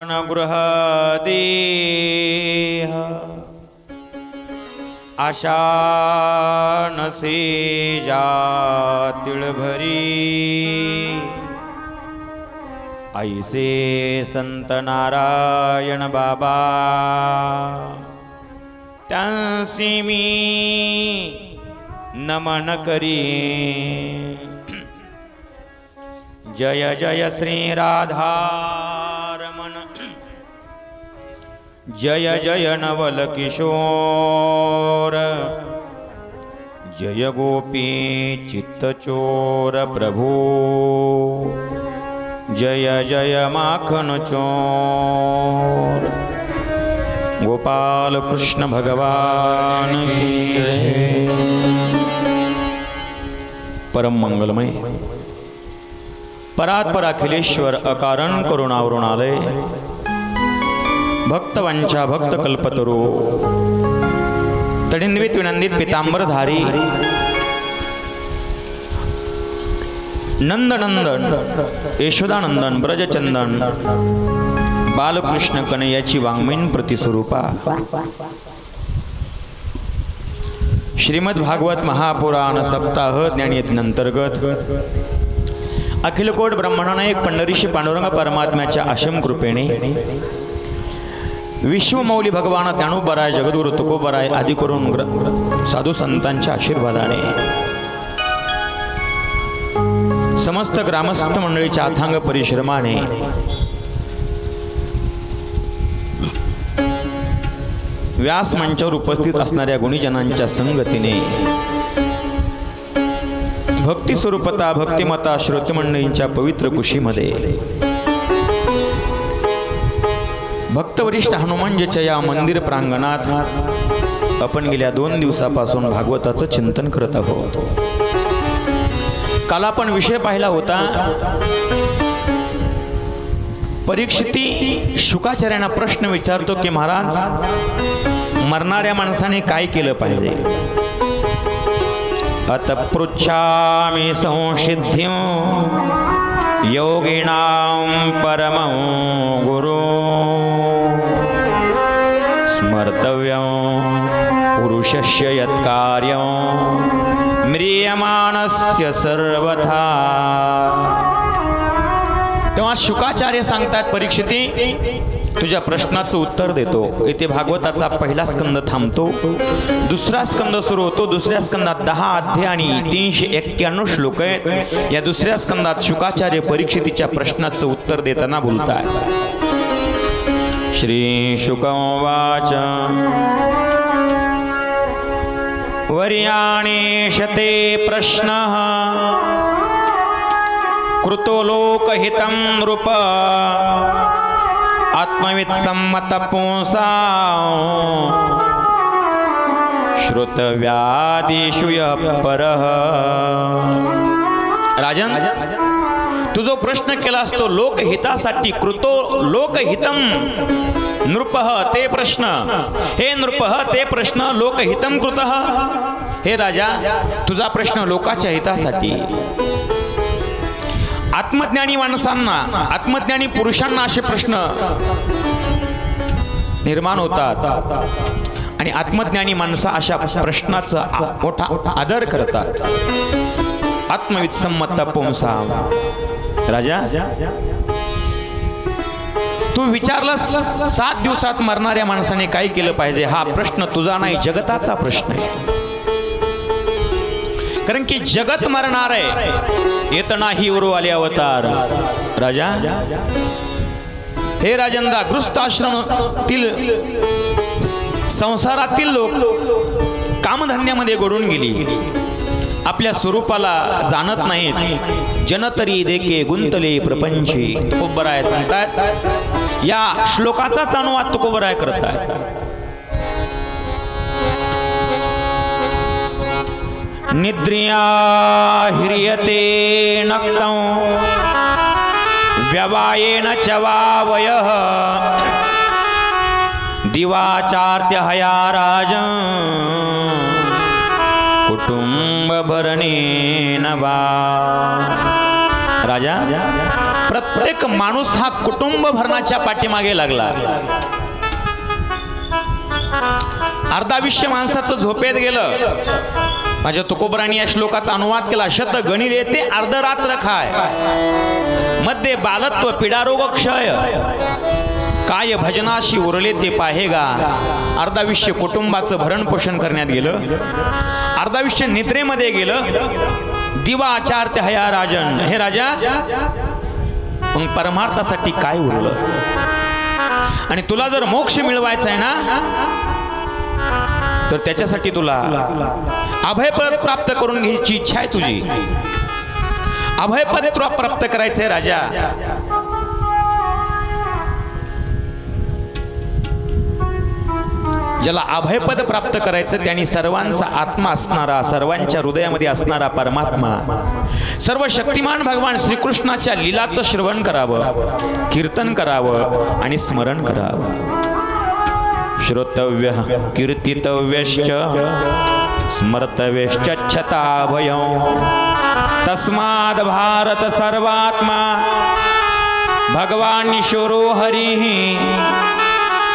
गृहदेह आशा नसे जातिळ भरी ऐसे संत नारायण बाबा त्यांसी मी नमन करी। जय जय श्री राधारमण जय जय नवल किशोर जय गोपी चित्तचोर प्रभु जय जय माखन चोर गोपाल कृष्ण भगवान की जय। परम मंगलमय परात्पर अखिलेश्वर अकारण करुणावरुणालय भक्तवंचा भक्त कल्पतरू तडिंद्वित विनंदित पितांबरधारी नंदनंदन यशोदानंदन ब्रजचंदन बालकृष्ण कन्हैयाची वाङ्मयीन प्रतिस्वरूपा श्रीमद् भागवत महापुराण सप्ताह ज्ञानयज्ञांतर्गत अखिलकोट ब्रह्मनायक पंढरीशी पांडुरंग परमात्म्याच्या असीम कृपेने विश्वमौली भगवान ज्ञानोबराय जगद्गुरु तुकोबराय आदी करून साधू संतांच्या आशीर्वादाने समस्त ग्रामस्थ मंडळीच्या अथांग परिश्रमाने व्यास मंचावर उपस्थित असणाऱ्या गुणीजनांच्या संगतीने भक्ती स्वरूपता भक्तिमता श्रोते मंडळींच्या पवित्र कुशीमध्ये भक्तवरिष्ठ हनुमानजीच्या या मंदिर प्रांगणात आपण गेल्या 2 दिवसापासून भागवताचं चिंतन करत आहोत। काल आपण विषय पाहिला होता परीक्षिती शुकाचार्यांना प्रश्न विचारतो की महाराज मरणाऱ्या माणसाने काय केलं पाहिजे। अत पृच्छामि संसिद्धिं योगिनां परमं गुरु स्मर्तव्यं पुरुषस्य यत्कार्यं म्रियमाणस्य सर्वथा। तेव्हा शुकाचार्य सांगतात परीक्षिती तुझ्या प्रश्नाचं उत्तर देतो। इथे भागवताचा पहिला स्कंद थांबतो, दुसरा स्कंद सुरू होतो। दुसऱ्या स्कंदात 10 अध्याय आणि 391 श्लोक आहेत। या दुसऱ्या स्कंदात शुकाचार्य परीक्षितीच्या प्रश्नाचं उत्तर देताना बोलतात। श्री शुक उवाच वर्याणेशते प्रश्नः कृतो लोकहितं नृप आत्मवित्सम्मत पुंसा श्रुतव्यादिषु यः परः। राजन, तू जो प्रश्न केलास तो लोकहितासाठी कृतो लोकहितं नृपः ते प्रश्न, हे नृपः ते प्रश्न लोकहितं कृतः। हे राजा, तुझा प्रश्न लोकाच्या हितासाठी। आत्मज्ञानी माणसांना आत्मज्ञानी पुरुषांना असे प्रश्न निर्माण होतात आणि आत्मज्ञानी माणसं अशा प्रश्नाचा मोठा आदर करतात। आत्मवित्सम्मत पुंसा। राजा, तू विचारलास 7 दिवसात मरणाऱ्या माणसाने काय केलं पाहिजे। हा प्रश्न तुझा नाही, जगताचा प्रश्न आहे। कारण की जगत मरणार आहे, येत नाही उरू आले अवतार। राजा, हे राजेंद्र, गृहस्थाश्रमातील संसारातील लोक कामधंद्यामध्ये गढून गेली, आपल्या स्वरूपाला जाणत नाहीत। जनतरी देके गुंतले प्रपंची। तुकोबराय सांगतात, या श्लोकाचाच अनुवाद तुकोबराय करतात। निद्रिया ह्रियते नक्तं व्यवायेन च वावयः दिवाचार्त्य हया राजं कुटुंब भरणेन वा। राजा, प्रत्येक माणूस हा कुटुंब भरणाच्या पाठीमागे लागला. अर्धाविष्य माणसाचं झोपेत गेलं. माझ्या तुकोबरांनी या श्लोकाचा अनुवाद केला. शत गणित येते अर्धरात्र खाय, मध्ये बालत्व पीडारोग क्षय, काय भजनाशी उरले ते पाहेगा. अर्धाविष्य कुटुंबाचं भरण पोषण करण्यात गेलं, अर्धाविष्य निद्रेमध्ये गेलं. दिवा आचारते हया राजन, हे राजा मग परमार्थासाठी काय उरलं? आणि तुला जर मोक्ष मिळवायचा आहे ना, तर त्याच्यासाठी तुला अभयपद प्राप्त करून घ्यायची इच्छा आहे तुझी. अभयपद तुला प्राप्त करायचंय राजा. ज्याला अभयपद प्राप्त करायचं त्यांनी सर्वांचा आत्मा असणारा, सर्वांच्या हृदयामध्ये असणारा परमात्मा, सर्व शक्तिमान भगवान श्रीकृष्णाच्या लीलाचं श्रवण करावं, कीर्तन करावं आणि स्मरण करावं. श्रोतव्य कीर्तितव्यश्च स्मर्तव्यश्च छताभयं, तस्माद् भारत सर्वात्मा भगवान ईश्वरो हरिः.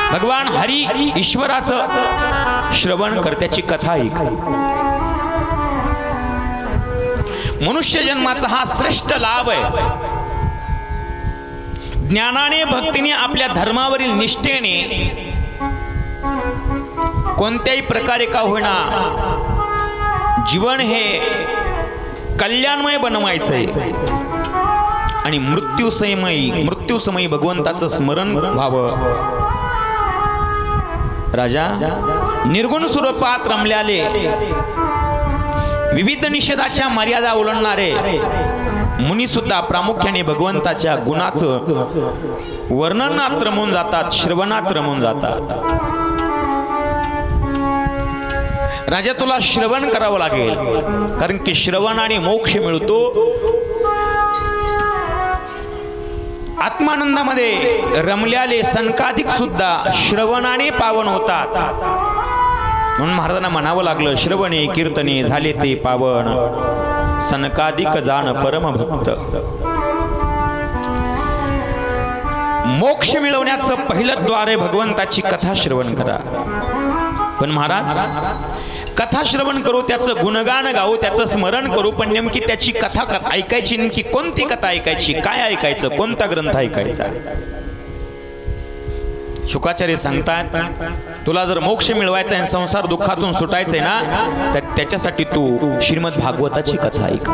भगवान हरी ईश्वराचं श्रवण कर, त्याची कथा ऐक. मनुष्य जन्माचा हा श्रेष्ठ लाभ आहे. ज्ञानाने भक्तीने आपल्या धर्मावरील निष्ठेने कोणत्याही प्रकारे का होईना जीवन हे कल्याणमय बनवायचंय. आणि मृत्यूसमयी भगवंताचं स्मरण व्हावं. राजा निर्गुण स्वरूपात रमल्याले, विविध निषेधाच्या मर्यादा ओलांडणारे मुनी सुद्धा प्रामुख्याने भगवंताच्या गुणाचं वर्णनात रमून जातात, श्रवणात रमून जातात. राजा तुला श्रवण करावं लागेल, कारण की श्रवणाने मोक्ष मिळतो. आत्मानंदामध्ये रमल्याले सनकाधिक सुद्धा श्रवणाने पावन होतात. म्हणून महाराजांना म्हणावं लागलं, श्रवणे कीर्तने झाले ते पावन, सनकाधिक जाण परमभक्त. मोक्ष मिळवण्याचं पहिलं द्वार आहे भगवंताची कथा श्रवण करा. पण महाराज कथा श्रवण करू, त्याचं गुणगान गाऊ, त्याचं स्मरण करू, पण नेमकी त्याची कथा ऐकायची, नेमकी कोणती कथा ऐकायची, काय ऐकायचं, कोणता ग्रंथ ऐकायचा? शुकाचार्य सांगतात, तुला जर मोक्ष मिळवायचा आहे, संसार दुःखातून सुटायचंय ना, तर त्याच्यासाठी तू श्रीमद भागवताची कथा ऐक.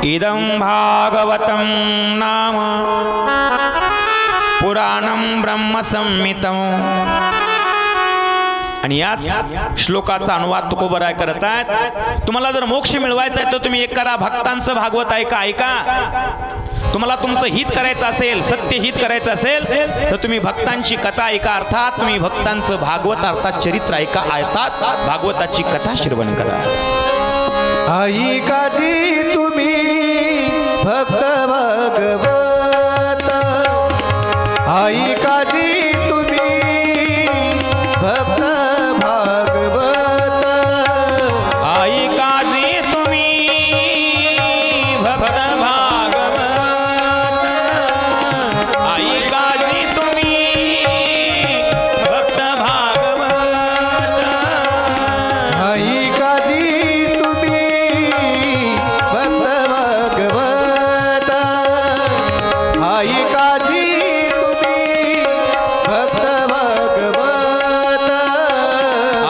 इदं भागवतं नाम पुराणं ब्रह्म संहितं. आणि याच श्लोकाचा अनुवाद तुकोबराय करतात. तुम्हाला जर मोक्ष मिळवायचा आहे तर तुम्ही एक करा, भक्तांचं भागवत ऐका. तुम्हाला तुमचं हित करायचं असेल, सत्य हित करायचं असेल, तर तुम्ही भक्तांची कथा ऐका. अर्थात तुम्ही भक्तांचं भागवत अर्थात चरित्र ऐका, अर्थात भागवताची कथा श्रवण करा. ऐकाजी तुम्ही भक्त भागवत, ऐकाजी तुम्ही भक्त भागवत, ऐकाजी तुम्ही भक्त भागवत, ऐकाजी तुम्ही भक्त भागवत, ऐकाजी तुम्ही भक्त भागवत, ऐकाजी तुम्ही भक्त भागवत,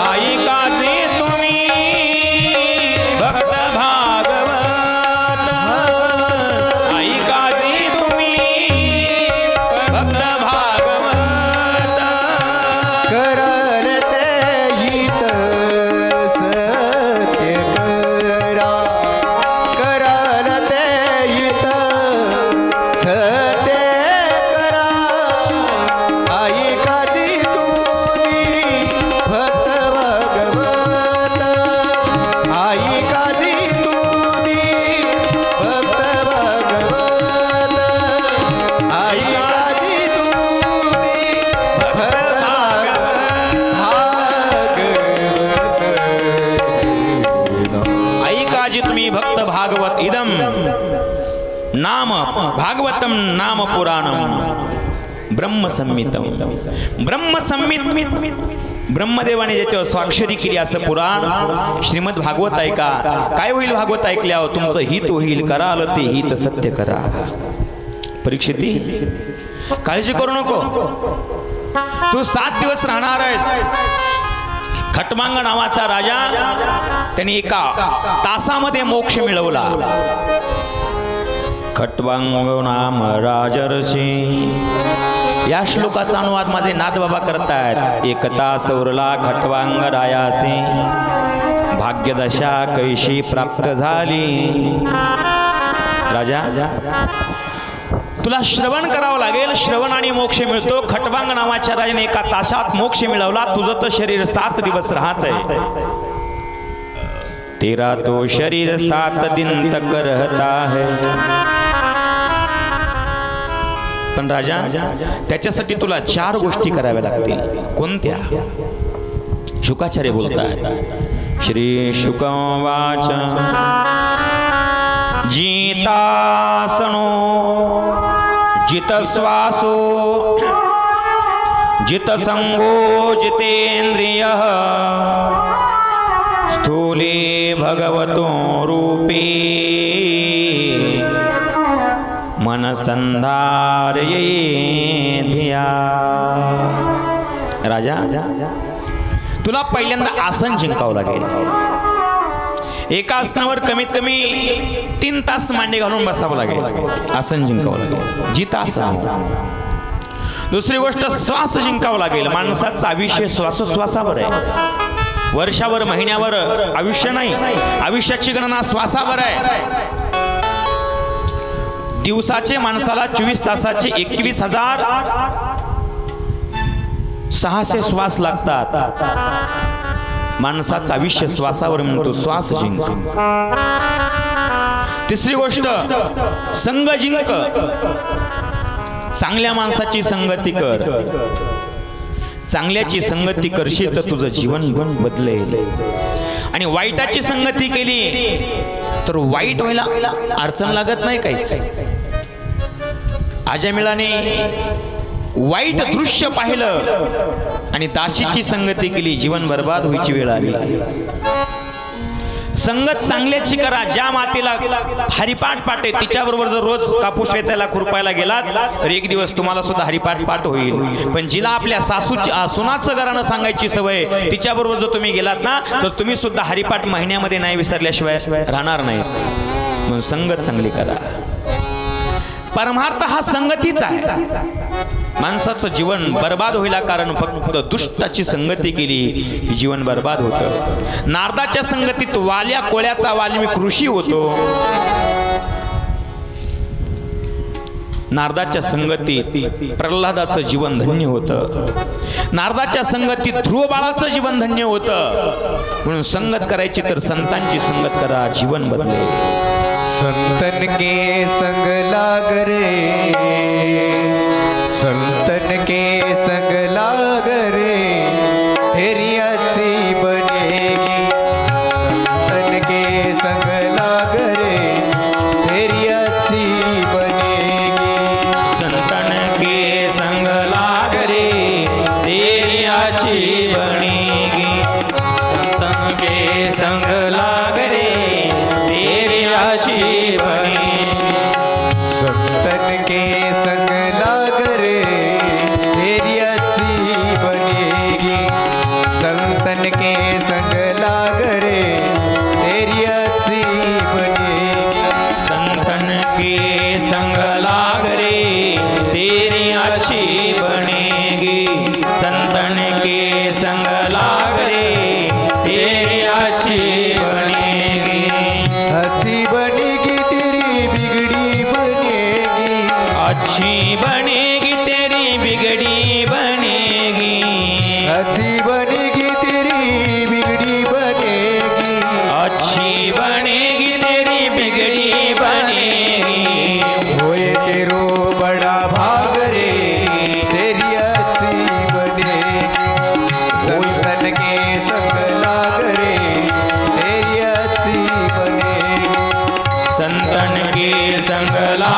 ऐकाजी तुम्ही भक्त भागवत, ऐकाजी तुम्ही भक्त भागवत. करल ते हित सत्य करा, करल ते हित सत्य करा, ऐकाजी तुम्ही भक्त भागवत, ऐकाजी तुम्ही भक्त भागवत, ऐकाजी तुम्ही भक्त ऐकाजी तुम्ही भक्त भागवत. इदम नाम भागवतम नाम पुराणम ब्रह्मसंहितम. ब्रह्मसंहित ब्रह्मदेवाने ज्याच्यावर स्वाक्षरी केली असं पुराण श्रीमद भागवत ऐका. काय होईल भागवत ऐकल्यावर? तुमचं हित होईल. कराल ते हित सत्य करा. परीक्षिती काळजी करू नको. तू 7 दिवस राहणार आहेस. खटवांग नावाचा राजा त्याने एका तासामध्ये मोक्ष मिळवला. खटवांग नाम राजर्षी. या श्लोकाचा अनुवाद माझे नाथ बाबा करतायत. एकता सौरला खटवांग रायासी, भाग्यदशा कैशी प्राप्त झाली. राजा तुला श्रवण करावं लागेल. श्रवण आणि मोक्ष मिळतो. खटवांग नावाच्या राजाने एका तासात मोक्ष मिळवला. तुझं तर शरीर 7 दिवस राहत आहे. तेरा तो शरीर 7 दिन तक रहता है. पण राजा त्याच्यासाठी तुला 4 गोष्टी कराव्या लागतील. कोणत्या? शुकाचार्य बोलतात. श्री शुकवाच जितासनो जितश्वासो जितसंगो जितेंद्रिय स्थूले भगवतो रूपे मनसंधारये धिया. राजा तुला पहिल्यांदा आसन जिंकावं लागेल. एका आसनावर कमीत कमी 3 तास मांडी घालून बसावं लागेल. आसन जिंकावं लागेल. जितासन. दुसरी गोष्ट श्वास जिंकावं लागेल. माणसाचं आयुष्य श्वासोश्वासावर आहे. वर्षावर महिन्यावर आयुष्य नाही. आयुष्याची गणना श्वासावर आहे. दिवसाचे माणसाला 24 तासाचे 21,600 श्वास लागतात. माणसाचं आयुष्य श्वासावर म्हणतो. श्वास जिंक. तिसरी गोष्ट संग जिंक. चांगल्या माणसाची संगती कर. चांगल्याची संगती करशील तर तुझं जीवन बदलेल. आणि वाईटाची संगती केली तर वाईट व्हायला अडचण लागत नाही काहीच. अजामिळाने वाईट दृश्य पाहिलं आणि दाशीची संगती केली. जीवन बर्बाद व्हायची वेळ आली. संगत चांगल्याची करा. ज्या मातेला हरिपाठ पाठ आहे तिच्याबरोबर जर रोज कापूस वेचायला खुरपायला गेलात तर एक दिवस तुम्हाला सुद्धा हरिपाठ पाठ होईल. पण जिला आपल्या सासूची सुनाचं घरानं सांगायची सवय तिच्याबरोबर जर तुम्ही गेलात ना तर तुम्ही सुद्धा हरिपाठ महिन्यामध्ये नाही विसरल्याशिवाय राहणार नाही. म्हणून संगत चांगली करा. परमार्थ हा संगतीचा आहे. माणसाचं जीवन बर्बाद व्हायला कारण फक्त दुष्टाची संगती केली की जीवन बर्बाद होतं. नारदाच्या संगतीत वाल्या कोळ्याचा वाल्मिक ऋषी होतो. नारदाच्या संगतीत प्रल्हादाचं जीवन धन्य होतं. नारदाच्या संगतीत ध्रुव बाळाचं जीवन धन्य होतं. म्हणून संगत करायची तर संतांची संगत करा. जीवन बदले. संतन के संग लाग रे, संतन के संग लाग रे, तेरी अच्छी बनेगी. संतन के संग लाग रे, तेरी अच्छी बनेगी. संतन के संग लाग रे, तेरी अच्छी बनेगी. संतन के संग लाग रे, तेरी अच्छी बनेगी. संतन के संग लाग रे, तेरी अच्छी बनेगी. संतन के संग लाग रे, तेरी अच्छी बनेगी. संतन के संग लाग रे, तेरी अच्छी बनेगी. संतन के संग लाग रे, तेरी अच्छी बनेगी. अच्छी बनेगी तेरी बिगड़ी बनेगी. अच्छी बनेगी तेरी बिगड़ी बनेगी. अच्छी बनेगी तेरी बिगड़ी बनेगी. अच्छी बनेगी तेरी बिगड़ी बनेगी. होए तेरो बड़ा भाग रे, तेरी अच्छी बनेगी. संतन के संग लाग रे, तेरी अच्छी बनेगी. संतन के संग लाग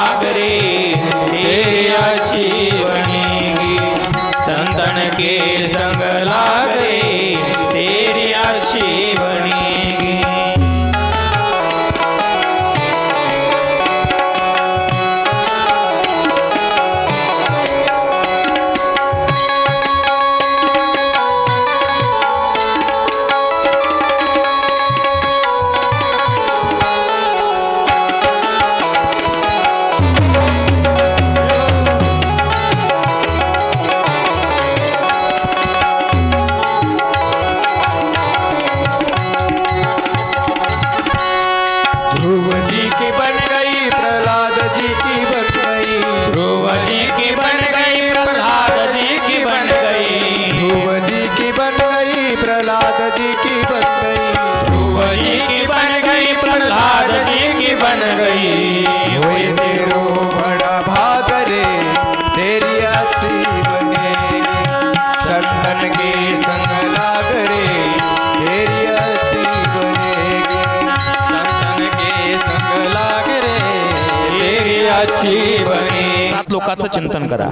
श्लोकाचं चिंतन करा.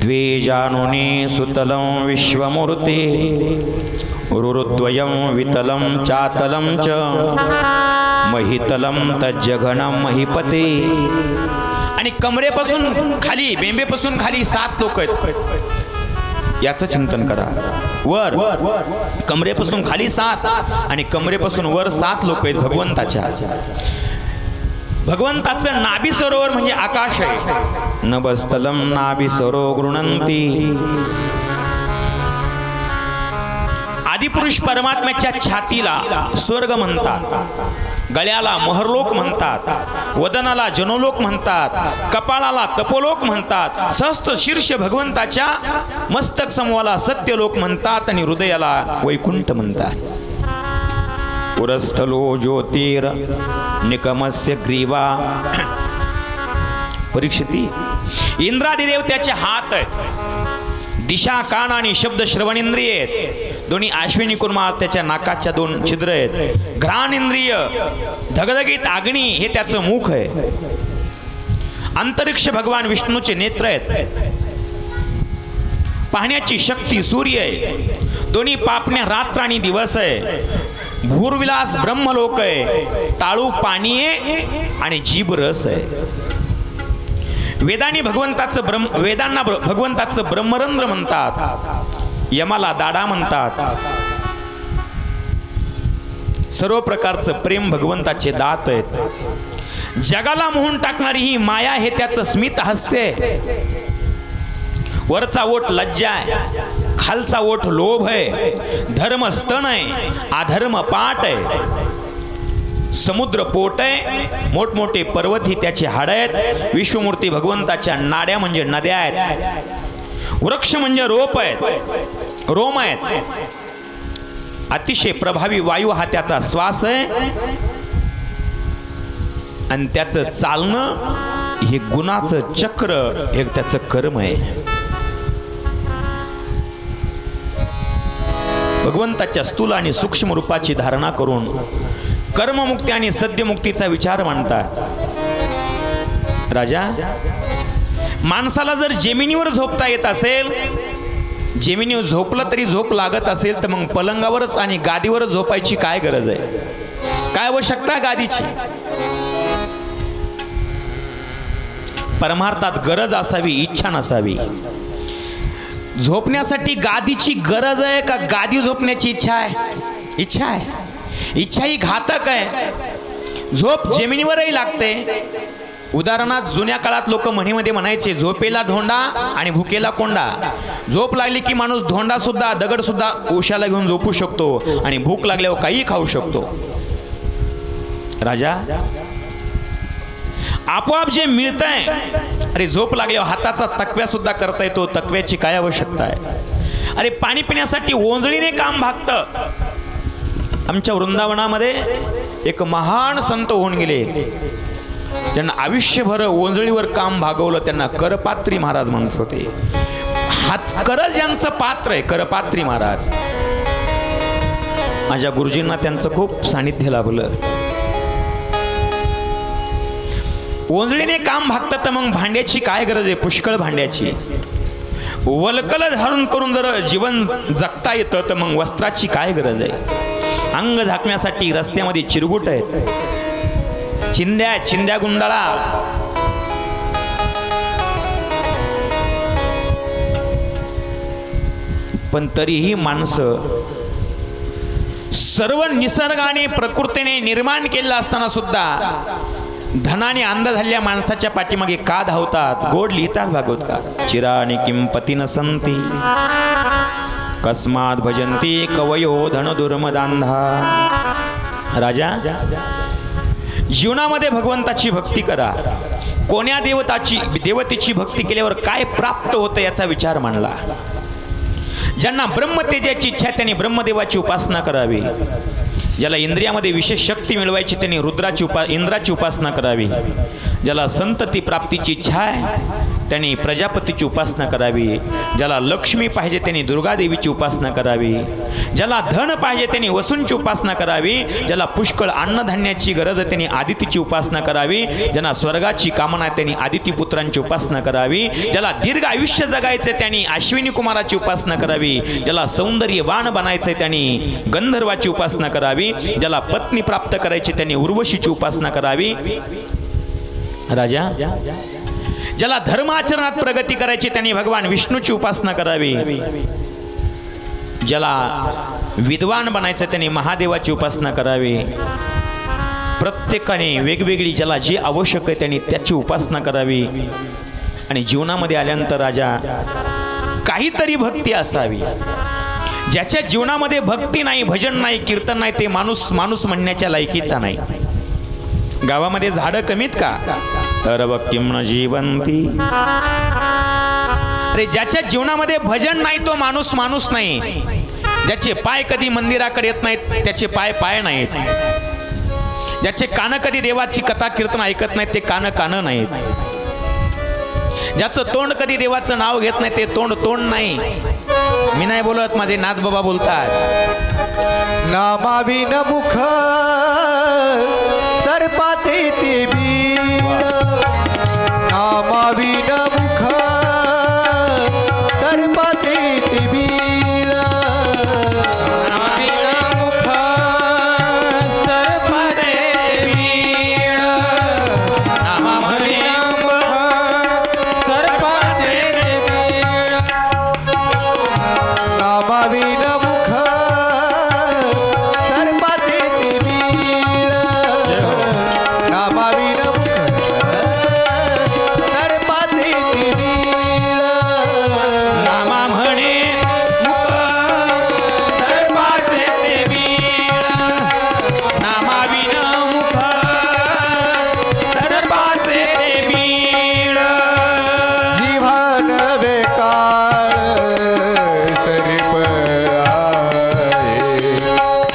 द्वे जानुने सुतलं विश्वमूर्ते रुरुद्वयं वितलं चातलं च महितलं तज्जघनं महीपते. आणि कमरेपासून खाली बेंबेपासून खाली 7 लोक आहेत. याचं चिंतन करा. वर कमरेपासून खाली 7 आणि कमरेपासून वर 7 लोक आहेत भगवंताच्या. भगवंताचं नाभी सरोवर म्हणजे आकाश आहे. नभस्थलं नाभी सरो गृणंती. आदिपुरुष परमात्म्याच्या छातीला स्वर्ग म्हणतात, गळ्याला महरलोक म्हणतात, वदनाला जनोलोक म्हणतात, कपाळाला तपोलोक म्हणतात, सहस्त्र शीर्ष भगवंताच्या मस्तक समूहाला सत्यलोक म्हणतात आणि हृदयाला वैकुंठ म्हणतात. पुरस्थलो ज्योतिर निकमस्य ग्रीवा. परीक्षिती, इंद्रादिदेव त्याचे हात आहेत, दिशा कान आणि शब्द श्रवणेंद्रिय आहेत, दोन्ही अश्विनी कुर्मा त्याच्या नाकाच्या 2 छिद्र आहेत, घ्राण इंद्रिय, धगधगीत अग्नी हे त्याचं मुख आहे, अंतरिक्ष भगवान विष्णूचे नेत्र आहेत, पाहण्याची शक्ती सूर्य आहे, दोन्ही पापण्या रात्र आणि दिवस आहे, भूरविलास ब्रह्मलोक आहे, ताळू पाणी आहे आणि जीभ रस आहे. वेदांना भगवंताचं ब्रह्मरंध्र म्हणतात, यमाला दाडा म्हणतात. सर्व प्रकारचं प्रेम भगवंताचे दात आहेत. जगाला मोहून टाकणारी ही माया हे त्याचं स्मित हास्य आहे. वरचा ओठ लज्जा आहे, खालचा ओठ लोभ आहे, धर्म स्तन आहे, अधर्म पाठ आहे, समुद्र पोट आहे, मोठमोठे पर्वत ही त्याचे हाड आहेत, विश्वमूर्ती भगवंताच्या नाड्या म्हणजे नद्या आहेत, वृक्ष म्हणजे रोप आहेत, रोम आहेत, अतिशय प्रभावी वायू हा त्याचा श्वास आहे आणि त्याचं चालणं हे गुणाचं चक्र हे त्याचं कर्म आहे. भगवंताच्या स्थूल आणि सूक्ष्म रूपाची धारणा करून कर्ममुक्ती आणि सद्यमुक्तीचा विचार मांडतात. राजा, माणसाला जर जमिनीवर झोपता येत असेल, जमिनीवर झोपलं तरी झोप लागत असेल, तर मग पलंगावरच आणि गादीवरच झोपायची काय गरज आहे? काय आवश्यकता गादीची? परमार्थात गरज असावी, इच्छा नसावी. झोपण्यासाठी गादीची गरज आहे का गादी झोपण्याची इच्छा आहे? इच्छा आहे. इच्छा ही घातक आहे. झोप जमिनीवरही लागते. उदाहरणार्थ जुन्या काळात लोक म्हणीमध्ये म्हणायचे, झोपेला धोंडा आणि भुकेला कोंडा. झोप लागली की माणूस धोंडा सुद्धा, दगड सुद्धा उशाला घेऊन झोपू शकतो आणि भूक लागल्यावर काही खाऊ शकतो. राजा, आपोआप जे मिळतंय, अरे झोप लागल्यावर हाताचा तकव्या सुद्धा करता येतो, तकव्याची काय आवश्यकता आहे? अरे पाणी पिण्यासाठी ओंजळीने काम भागतं. आमच्या वृंदावनामध्ये एक महान संत होऊन गेले, त्यांना आयुष्यभर ओंजळीवर काम भागवलं. त्यांना करपात्री महाराज म्हणत होते. हातकरच यांचं पात्र आहे, करपात्री महाराज. माझ्या गुरुजींना त्यांचं खूप सानिध्य लाभलं. ओंजळीने काम भागतं तर मग भांड्याची काय गरज आहे? पुष्कळ भांड्याची. वलकल धारण करून जर जीवन जगता येतं तर मग वस्त्राची काय गरज आहे? अंग झाकण्यासाठी रस्त्यामध्ये चिरगुट आहेत, चिंध्या गुंडाळा. पण तरीही माणसं सर्व निसर्गाने प्रकृतीने निर्माण केलेलं असताना सुद्धा धनाने अंध झालेल्या माणसाच्या पाठीमागे का धावतात? गोड लिहितात भागवतकार. चिराणी किंपती न संती कस्मात भजंती कवयो धन दुर्मदांधा. राजा, जीवनामध्ये भगवंताची भक्ती करा. कोण्या देवतेची भक्ती केल्यावर काय प्राप्त होतं याचा विचार मांडला. ज्यांना ब्रह्मतेजाची इच्छा आहे त्यांनी ब्रह्मदेवाची उपासना करावी. ज्याला इंद्रियामध्ये विशेष शक्ती मिळवायची त्यांनी इंद्राची उपासना करावी. ज्याला संतती प्राप्तीची इच्छा आहे त्यांनी प्रजापतीची उपासना करावी, ज्याला लक्ष्मी पाहिजे त्यांनी दुर्गादेवीची उपासना करावी, ज्याला धन पाहिजे त्यांनी वसूंची उपासना करावी, ज्याला पुष्कळ अन्नधान्याची गरज आहे त्यांनी आदितीची उपासना करावी, ज्यांना स्वर्गाची कामना आहे त्यांनी आदिती पुत्रांची उपासना करावी, ज्याला दीर्घ आयुष्य जगायचे त्यांनी अश्विनी कुमाराची उपासना करावी, ज्याला सौंदर्यवान बनायचे त्यांनी गंधर्वाची उपासना करावी, ज्याला पत्नी प्राप्त करायची त्यांनी उर्वशीची उपासना करावी. राजा, ज्याला धर्माचरणात प्रगती करायची त्यांनी भगवान विष्णूची उपासना करावी, ज्याला विद्वान बनायचं त्यांनी महादेवाची उपासना करावी. प्रत्येकाने वेगवेगळी ज्याला जे आवश्यक आहे त्यांनी त्याची उपासना करावी. आणि जीवनामध्ये आल्यानंतर राजा काहीतरी भक्ती असावी. ज्याच्या जीवनामध्ये भक्ती नाही, भजन नाही, कीर्तन नाही, ते माणूस म्हणण्याच्या लायकीचा नाही. गावामध्ये झाडं कमीत का तर किम न जीवंती. अरे ज्याच्या जीवनामध्ये भजन नाही तो माणूस नाही. ज्याचे पाय कधी मंदिराकडे येत नाहीत त्याचे पाय नाहीत. ज्याचे कान कधी देवाची कथा कीर्तन ऐकत नाहीत ते कान नाहीत. ज्याचं तोंड कधी देवाचं नाव घेत नाही ते तोंड नाही. मी नाही बोलत, माझे नाथ बाबा बोलतात. नामाविन मुख सर्पाचे ते बीड, नामाविन मुख सर्पाचे ते बीड, नामाविन मुख सर्पाचे बीड, नामाविन मुख सर्पाचे बीड, नामाविन मुख सर्पाचे ते बीड, नामाविन मुख सर्पाचे ते बीड, नामा म्हणे मुख सर्पाचे ते बीड, नामाविन मुख सर्पाचे ते बीड. जीवन बेकार सर्प आहे,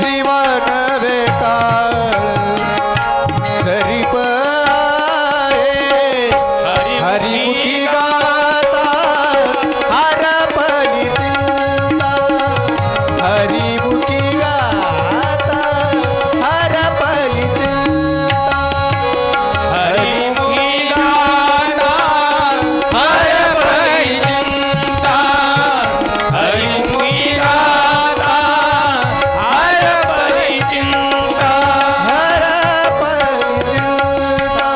जीवन बेकार सर्प आहे, हरिमुखी गाता हरपली चिंता, हरिमुखी गाता हरपली चिंता, हरिमुखी गाता हरपली चिंता, हरिमुखी गाता हरपली चिंता. हरपली चिंता,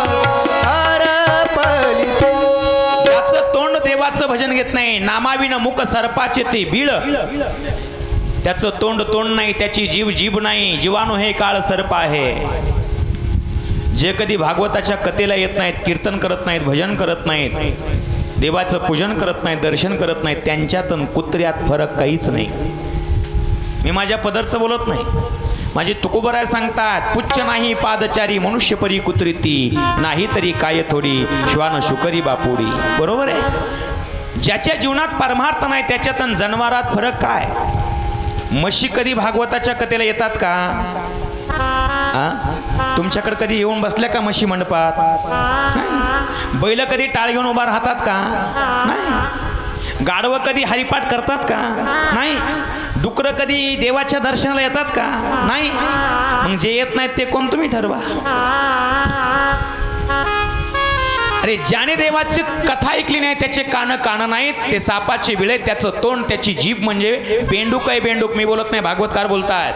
हरपली चिंता. त्याचं तोंड देवाचं भजन घेत नाही, नामाविन मुख सर्पाचे ते बीड. त्याचं तोंड नाही, त्याची जीभ नाही, जीवाणू हे काळ सर्प आहे. जे कधी भागवताच्या कथेला येत नाहीत, कीर्तन करत नाहीत, भजन करत नाहीत, देवाचं पूजन करत नाहीत, दर्शन करत नाहीत, त्यांच्यात आणि कुत्र्यात फरक काहीच नाही. मी माझ्या पदरचं बोलत नाही. माझे तुकोबराय सांगतात, पुच्छ नाही पादचारी मनुष्य परी कुत्रिती, नाही तरी काय थोडी श्वान शुकरी बापुडी. बरोबर आहे. ज्याच्या जीवनात परमार्थ नाही त्याच्यात आणि जनावरात फरक काय. म्हशी कधी भागवताच्या कथेला येतात का? तुमच्याकडे कधी येऊन बसल्या का म्हशी मंडपात? नाही. बैल कधी टाळ घेऊन उभा राहतात का? नाही. गाढवं कधी हरिपाठ करतात का? नाही. डुकरं कधी देवाच्या दर्शनाला येतात का? नाही. मग जे येत नाहीत ते कोण तुम्ही ठरवा. अरे ज्याने देवाची कथा ऐकली नाही त्याचे कान नाहीत, ते सापाचे विळे, त्याचं तोंड, त्याची जीभ म्हणजे बेंडूक आहे बेंडूक. मी बोलत नाही, भागवतकार बोलतात.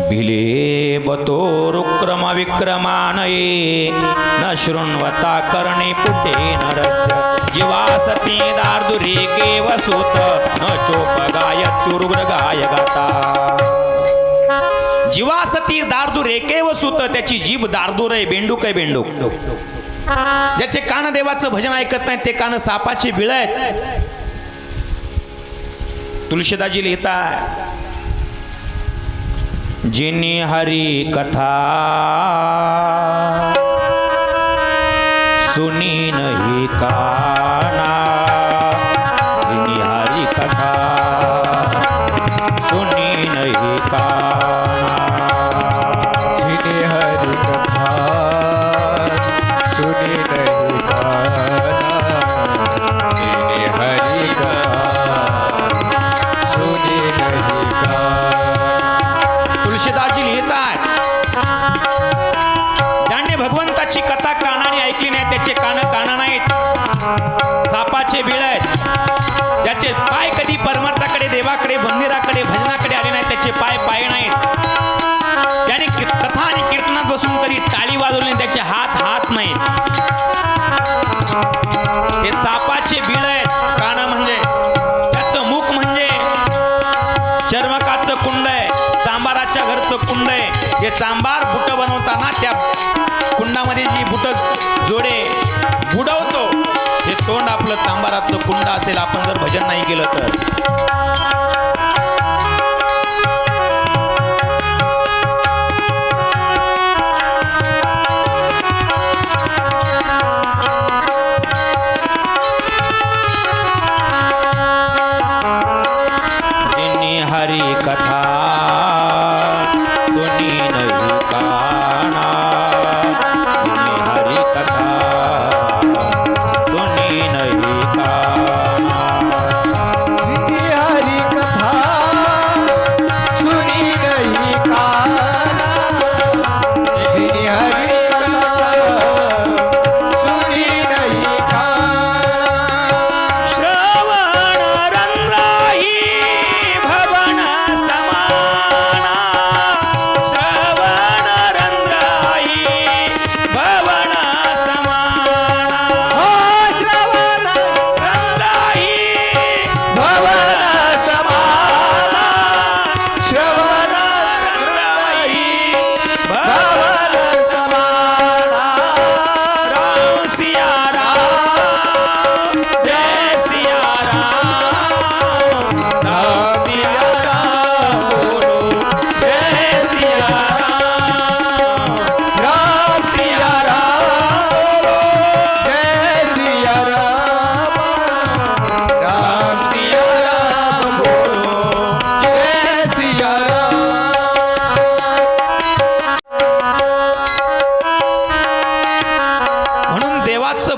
भिले बतोरुक्रम विक्रमानये न शृण्वता कर्णे पुटे नरस्य जीवासती दार्दुरी केवसूत न चोपगायत्युरुग्र गाय गाता. जीवासती दार्दूर एकेव सुत, त्याची जीभ दार्दूर आहे, बेंडूक आहे बेंडूक. ज्याचे कान देवाचं भजन ऐकत नाहीत ते कान सापाचे बिळ आहेत. तुलसीदासजी लिहितात, जिनी हरी कथा सुनी नहीं काना, जिनी हरी कथा सुनी नहीं काना, जिने हरि कथा देवाची कथा कानाने ऐकली नाही, त्याचे कान नाहीत, सापाचे बिळ आहेत, त्याचे पाय कधी परमार्थाकडे, देवाकडे, मंदिराकडे, भजनाकडे आले नाहीत, त्याचे पाय नाहीत, त्याने कथा आणि कीर्तनात बसून कधी टाळी वाजवली नाही, त्याचे हात नाही, ते सापाचे बिळ आहेत. कान म्हणजे त्याचं मुख म्हणजे चर्मकाचं कुंड आहे, चांबाराच्या घरचं कुंड आहे. हे चांबार बुट बनवताना त्या कुंडामध्ये जी बुट जोडे बुडवतो, हे तोंड आपलं चांबाराचं कुंड असेल. आपण जर भजन नाही केलं तर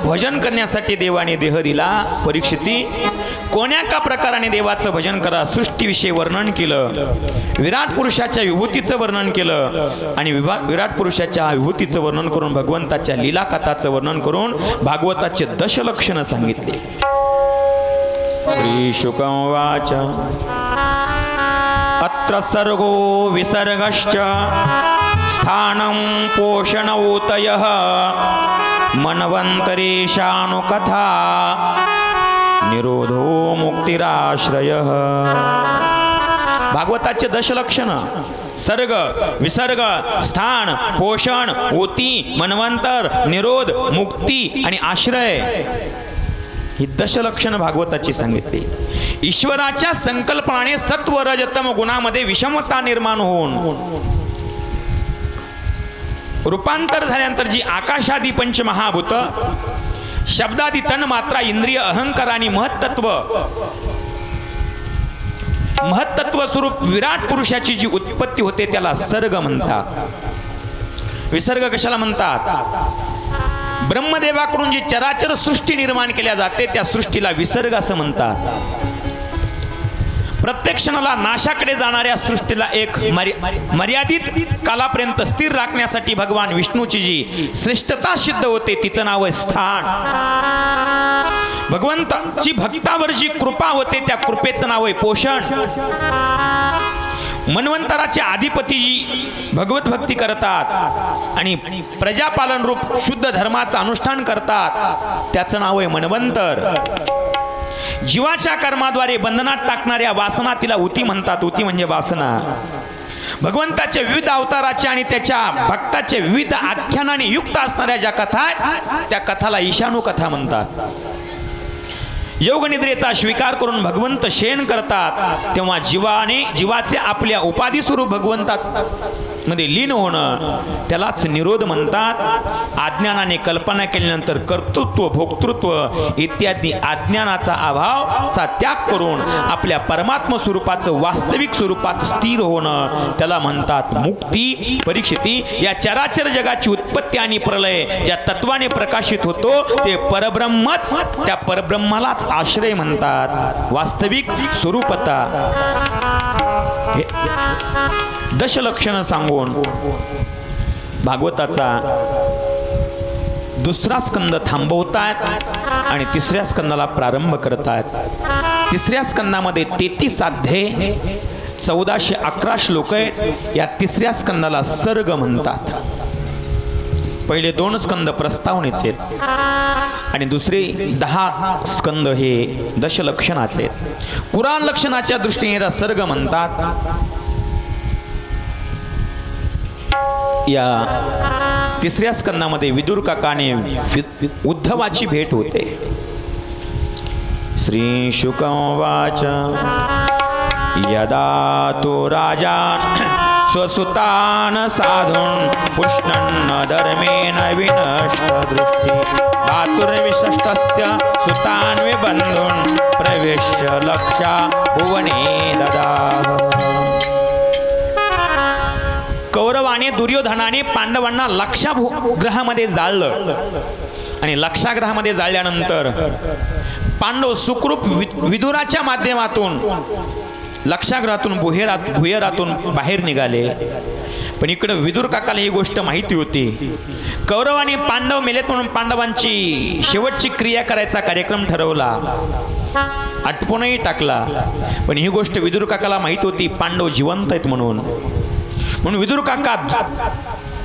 भजन करण्यासाठी देवाने देह दिला. परीक्षिती, कोण्या का प्रकाराने देवाचं भजन करा, सृष्टीविषयी वर्णन केलं, विराट पुरुषाच्या विभूतीचं वर्णन केलं आणि विराट पुरुषाच्या विभूतीचं वर्णन करून भगवंताच्या लीला कथाचं वर्णन करून भागवताचे दशलक्षण सांगितले. श्री शुकं वाच अत्र सर्गो विसर्गश्च स्थानं पोषणोतयः मनवंतरेशानुकथा निरोधो मुक्तिराश्रयः. भागवताचे दशलक्षण सर्ग, विसर्ग, स्थान, पोषण, ऊती, मनवंतर, निरोध, मुक्ती आणि आश्रय ही दशलक्षण भागवताची सांगितली. ईश्वराच्या संकल्पनाने सत्व रजतम गुणामध्ये विषमता निर्माण होऊन रूपांतर झाल्यानंतर जी आकाशादी पंचमहाभूत, शब्दादी तन मात्रा, इंद्रिय, अहंकार आणि महत्तत्व स्वरूप विराट पुरुषाची जी उत्पत्ती होते त्याला सर्ग म्हणतात. विसर्ग कशाला म्हणतात? ब्रह्मदेवाकडून जी चराचर सृष्टी निर्माण केल्या जाते त्या सृष्टीला विसर्ग असं म्हणतात. प्रत्येक क्षणाला नाशाकडे जाणाऱ्या सृष्टीला एक मर्यादित कालापर्यंत स्थिर राखण्यासाठी भगवान विष्णूची जी श्रेष्ठता सिद्ध होते तिचं नाव आहे स्थान. भगवंताची भक्तावर जी कृपा होते त्या कृपेचं नाव आहे पोषण. मनवंतराचे अधिपती जी भगवत भक्ती करतात आणि प्रजापालन रूप शुद्ध धर्माचं अनुष्ठान करतात त्याचं नाव आहे मनवंतर. जीवाच्या कर्माद्वारे बंधनात टाकणाऱ्या वासना तिला ऊती म्हणतात. ऊती म्हणजे वासना. भगवंताचे विविध अवताराचे आणि त्याच्या भक्ताचे विविध आख्यानाने युक्त असणाऱ्या ज्या कथा आहेत त्या कथाला ईशानू कथा म्हणतात. योगनिद्रेचा स्वीकार करून भगवंत शयन करतात तेव्हा जीवाचे आपल्या उपाधी स्वरूप भगवंतात मध्ये लीन होणं त्यालाच निरोध म्हणतात. अज्ञानाने कल्पना केल्यानंतर कर्तृत्व, भोक्तृत्व इत्यादी अज्ञानाचा अभावचा त्याग करून आपल्या परमात्म स्वरूपाचं वास्तविक स्वरूपात स्थिर होणं त्याला म्हणतात मुक्ती. परीक्षिती, या चराचर जगाची उत्पत्ती आणि प्रलय ज्या तत्वाने प्रकाशित होतो ते परब्रह्मच, त्या परब्रह्मालाच आश्रय म्हणतात. वास्तविक स्वरूपता हे दशलक्षण सांगून भागवताचा दुसरा स्कंद थांबवतायत आणि तिसऱ्या स्कंदाला प्रारंभ करतायत. तिसऱ्या स्कंदामध्ये 33 अध्याय 1411 श्लोक आहेत. या तिसऱ्या स्कंदाला सर्ग म्हणतात. पहिले 2 स्कंद प्रस्तावनेचे आहेत आणि दुसरे 10 स्कंद हे दशलक्षणाचे आहेत. पुराण लक्षणाच्या दृष्टीने याला सर्ग म्हणतात. या तिसऱ्या स्कंदामध्ये विदुर काकाने उद्धवाची भेट होते. श्री शुक उवाच यदा तो राजान स्वसुतान साधून पुष्णन्न धर्मेण विनष्ट दृष्टी धातुर्विशिष्टस्य सुतान विबंधून प्रवेश्य लक्षा भुवने ददाह. कौरवाने दुर्योधनाने पांडवांना लक्षागृहामध्ये जाळलं आणि लक्षागृहामध्ये जाळल्यानंतर पांडव सुखरूप विदुराच्या माध्यमातून लक्षागृहातून भुयरातून बाहेर निघाले. पण इकडं विदुर काकाला ही गोष्ट माहिती होती. कौरवाने पांडव मेलेत म्हणून पांडवांची शेवटची क्रिया करायचा कार्यक्रम ठरवला, आटपूनही टाकला. पण ही गोष्ट विदुर काकाला माहिती होती पांडव जिवंत आहेत म्हणून विदुर काका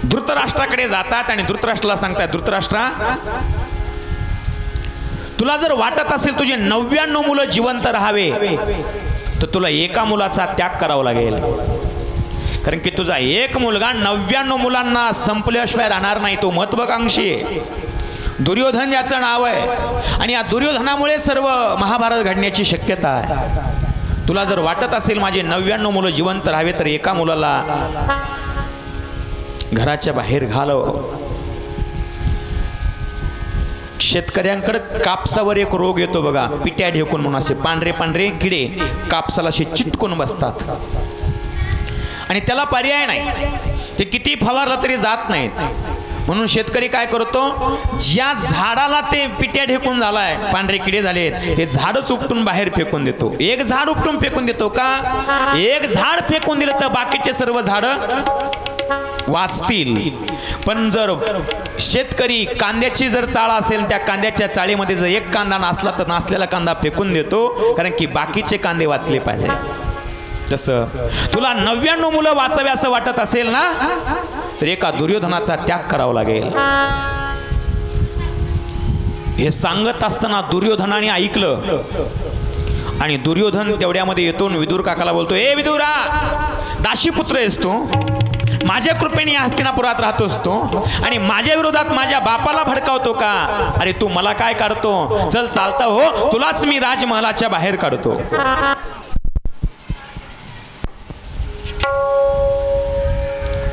धृतराष्ट्राकडे जातात आणि धृतराष्ट्राला सांगतात, धृतराष्ट्रा, तुला जर वाटत असेल तुझे 99 मुलं जिवंत राहावे तर तुला एका मुलाचा त्याग करावा लागेल. कारण की तुझा एक मुलगा 99 मुलांना संपल्याशिवाय राहणार नाही. तो महत्वाकांक्षी आहे. दुर्योधन याचं नाव आहे आणि या दुर्योधनामुळे सर्व महाभारत घडण्याची शक्यता आहे. तुला जर वाटत असेल माझे 99 मुलं जिवंत राहावे तर एका मुलाला घराच्या बाहेर घालव. शेतकऱ्यांकडे कापसावर एक रोग येतो बघा, पिट्या ढेकून म्हणून. असे पांढरे पांढरे किडे कापसाला असे चिटकून बसतात आणि त्याला पर्याय नाही. ते किती फवारलं तरी जात नाहीत. म्हणून शेतकरी काय करतो, ज्या झाडाला ते पिट्या ढेकून झालाय, पांढरे किडे झालेत, ते झाडच उपटून बाहेर फेकून देतो. एक झाड उपटून फेकून देतो का? एक झाड फेकून दिलं तर बाकीचे सर्व झाड वाचतील. पण जर शेतकरी कांद्याची जर चाळ असेल, त्या कांद्याच्या चाळीमध्ये जर एक कांदा नसला तर नसलेला कांदा फेकून देतो, कारण की बाकीचे कांदे वाचले पाहिजे. तसं तुला 99 मुलं वाचावे असं वाटत असेल ना, तर एका दुर्योधनाचा त्याग करावा लागेल. हे सांगत असताना दुर्योधनाने ऐकलं आणि दुर्योधन तेवढ्यामध्ये येतो विदुर काकाला बोलतो, ए विदुरा, दाशीपुत्र आहेस तू, माझ्या कृपेने हस्तिनापुरात राहतोस तो आणि माझ्या विरोधात माझ्या बापाला भडकावतो का? अरे तू मला काय काढतो? चल चालता हो, तुलाच मी राजमहालाच्या बाहेर काढतो.